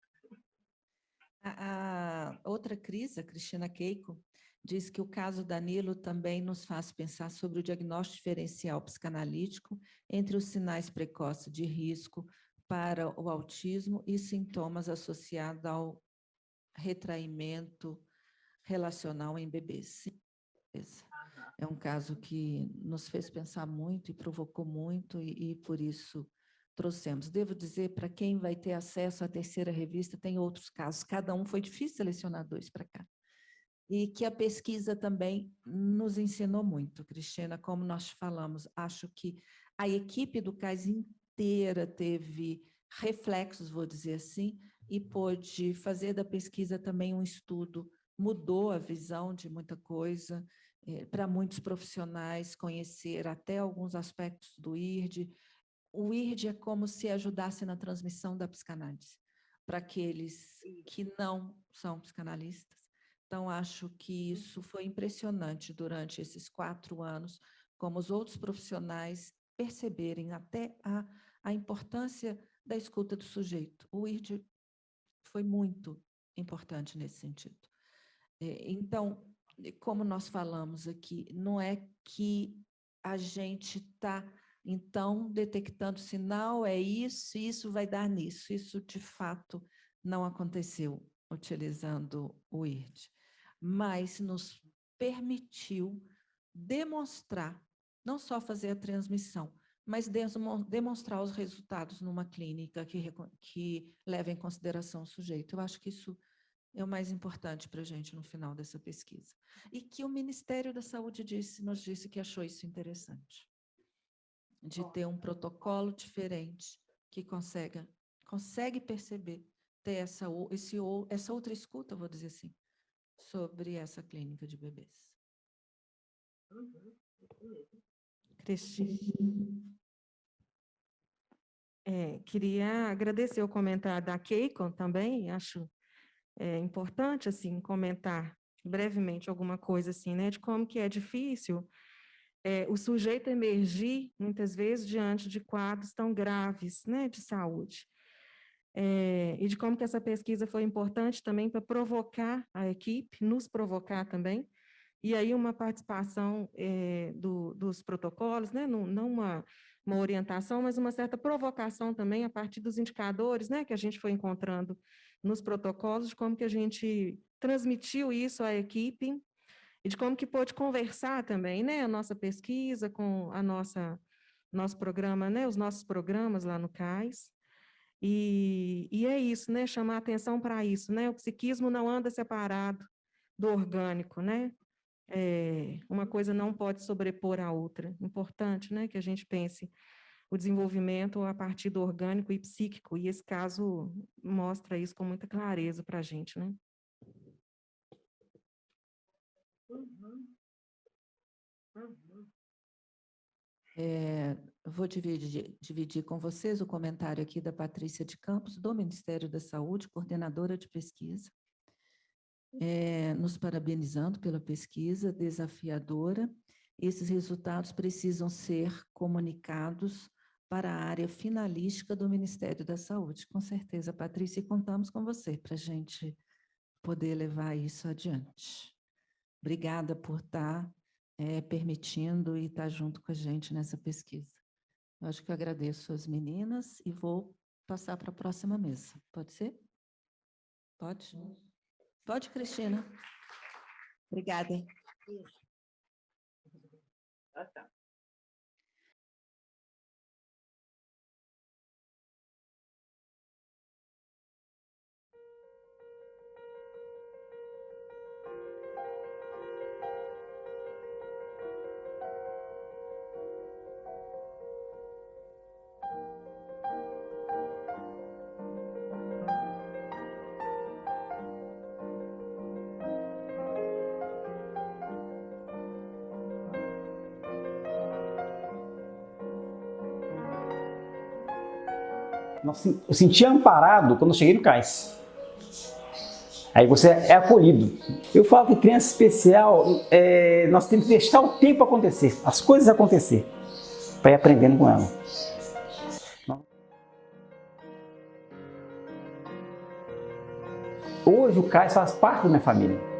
Speaker 3: A outra Cris, a Cristina Keiko, diz que o caso Danilo também nos faz pensar sobre o diagnóstico diferencial psicanalítico entre os sinais precoces de risco para o autismo e sintomas associados ao retraimento relacional em bebês. É um caso que nos fez pensar muito e provocou muito, e por isso trouxemos. Devo dizer, para quem vai ter acesso à terceira revista, tem outros casos, cada um foi difícil selecionar 2 para cá. E que a pesquisa também nos ensinou muito, Cristina, como nós falamos, acho que a equipe do CAIS inteira teve reflexos, vou dizer assim, e pôde fazer da pesquisa também um estudo, mudou a visão de muita coisa, para muitos profissionais conhecer até alguns aspectos do IRD. O IRD é como se ajudasse na transmissão da psicanálise, para aqueles que não são psicanalistas. Então, acho que isso foi impressionante durante esses 4 anos, como os outros profissionais perceberem até a importância da escuta do sujeito. O IRD foi muito importante nesse sentido. Então, como nós falamos aqui, não é que a gente está, então, detectando sinal, é isso, isso vai dar nisso. Isso, de fato, não aconteceu utilizando o IRD, mas nos permitiu demonstrar, não só fazer a transmissão, mas demonstrar os resultados numa clínica que leva em consideração o sujeito. Eu acho que isso é o mais importante para a gente no final dessa pesquisa. E que o Ministério da Saúde nos disse que achou isso interessante, de ter um protocolo diferente, que consegue perceber, ter essa outra escuta, vou dizer assim, sobre essa clínica de bebês.
Speaker 5: Cristina. Queria agradecer o comentário da Keiko também, acho importante, assim, comentar brevemente alguma coisa, assim, né, de como que é difícil o sujeito emergir, muitas vezes, diante de quadros tão graves, né, de saúde. E de como que essa pesquisa foi importante também para provocar a equipe, nos provocar também, e aí uma participação dos protocolos, né, não uma orientação, mas uma certa provocação também a partir dos indicadores, né, que a gente foi encontrando nos protocolos, de como que a gente transmitiu isso à equipe e de como que pôde conversar também, né, a nossa pesquisa com nosso programa, né, os nossos programas lá no CAIS. E é isso, né, chamar atenção para isso, né, o psiquismo não anda separado do orgânico, né, uma coisa não pode sobrepor a outra. Importante, né, que a gente pense o desenvolvimento a partir do orgânico e psíquico, e esse caso mostra isso com muita clareza para a gente, né?
Speaker 3: Vou dividir com vocês o comentário aqui da Patrícia de Campos, do Ministério da Saúde, coordenadora de pesquisa, nos parabenizando pela pesquisa desafiadora. Esses resultados precisam ser comunicados para a área finalística do Ministério da Saúde. Com certeza, Patrícia, e contamos com você para a gente poder levar isso adiante. Obrigada por estar permitindo e estar junto com a gente nessa pesquisa. Eu acho que eu agradeço as meninas e vou passar para a próxima mesa. Pode ser? Pode? Pode, Cristina. Obrigada.
Speaker 6: Ah, tá.
Speaker 7: Eu senti amparado quando eu cheguei no cais. Aí você é acolhido. Eu falo que criança especial, nós temos que deixar o tempo acontecer, as coisas acontecer, para ir aprendendo com ela. Hoje o cais faz parte da minha família.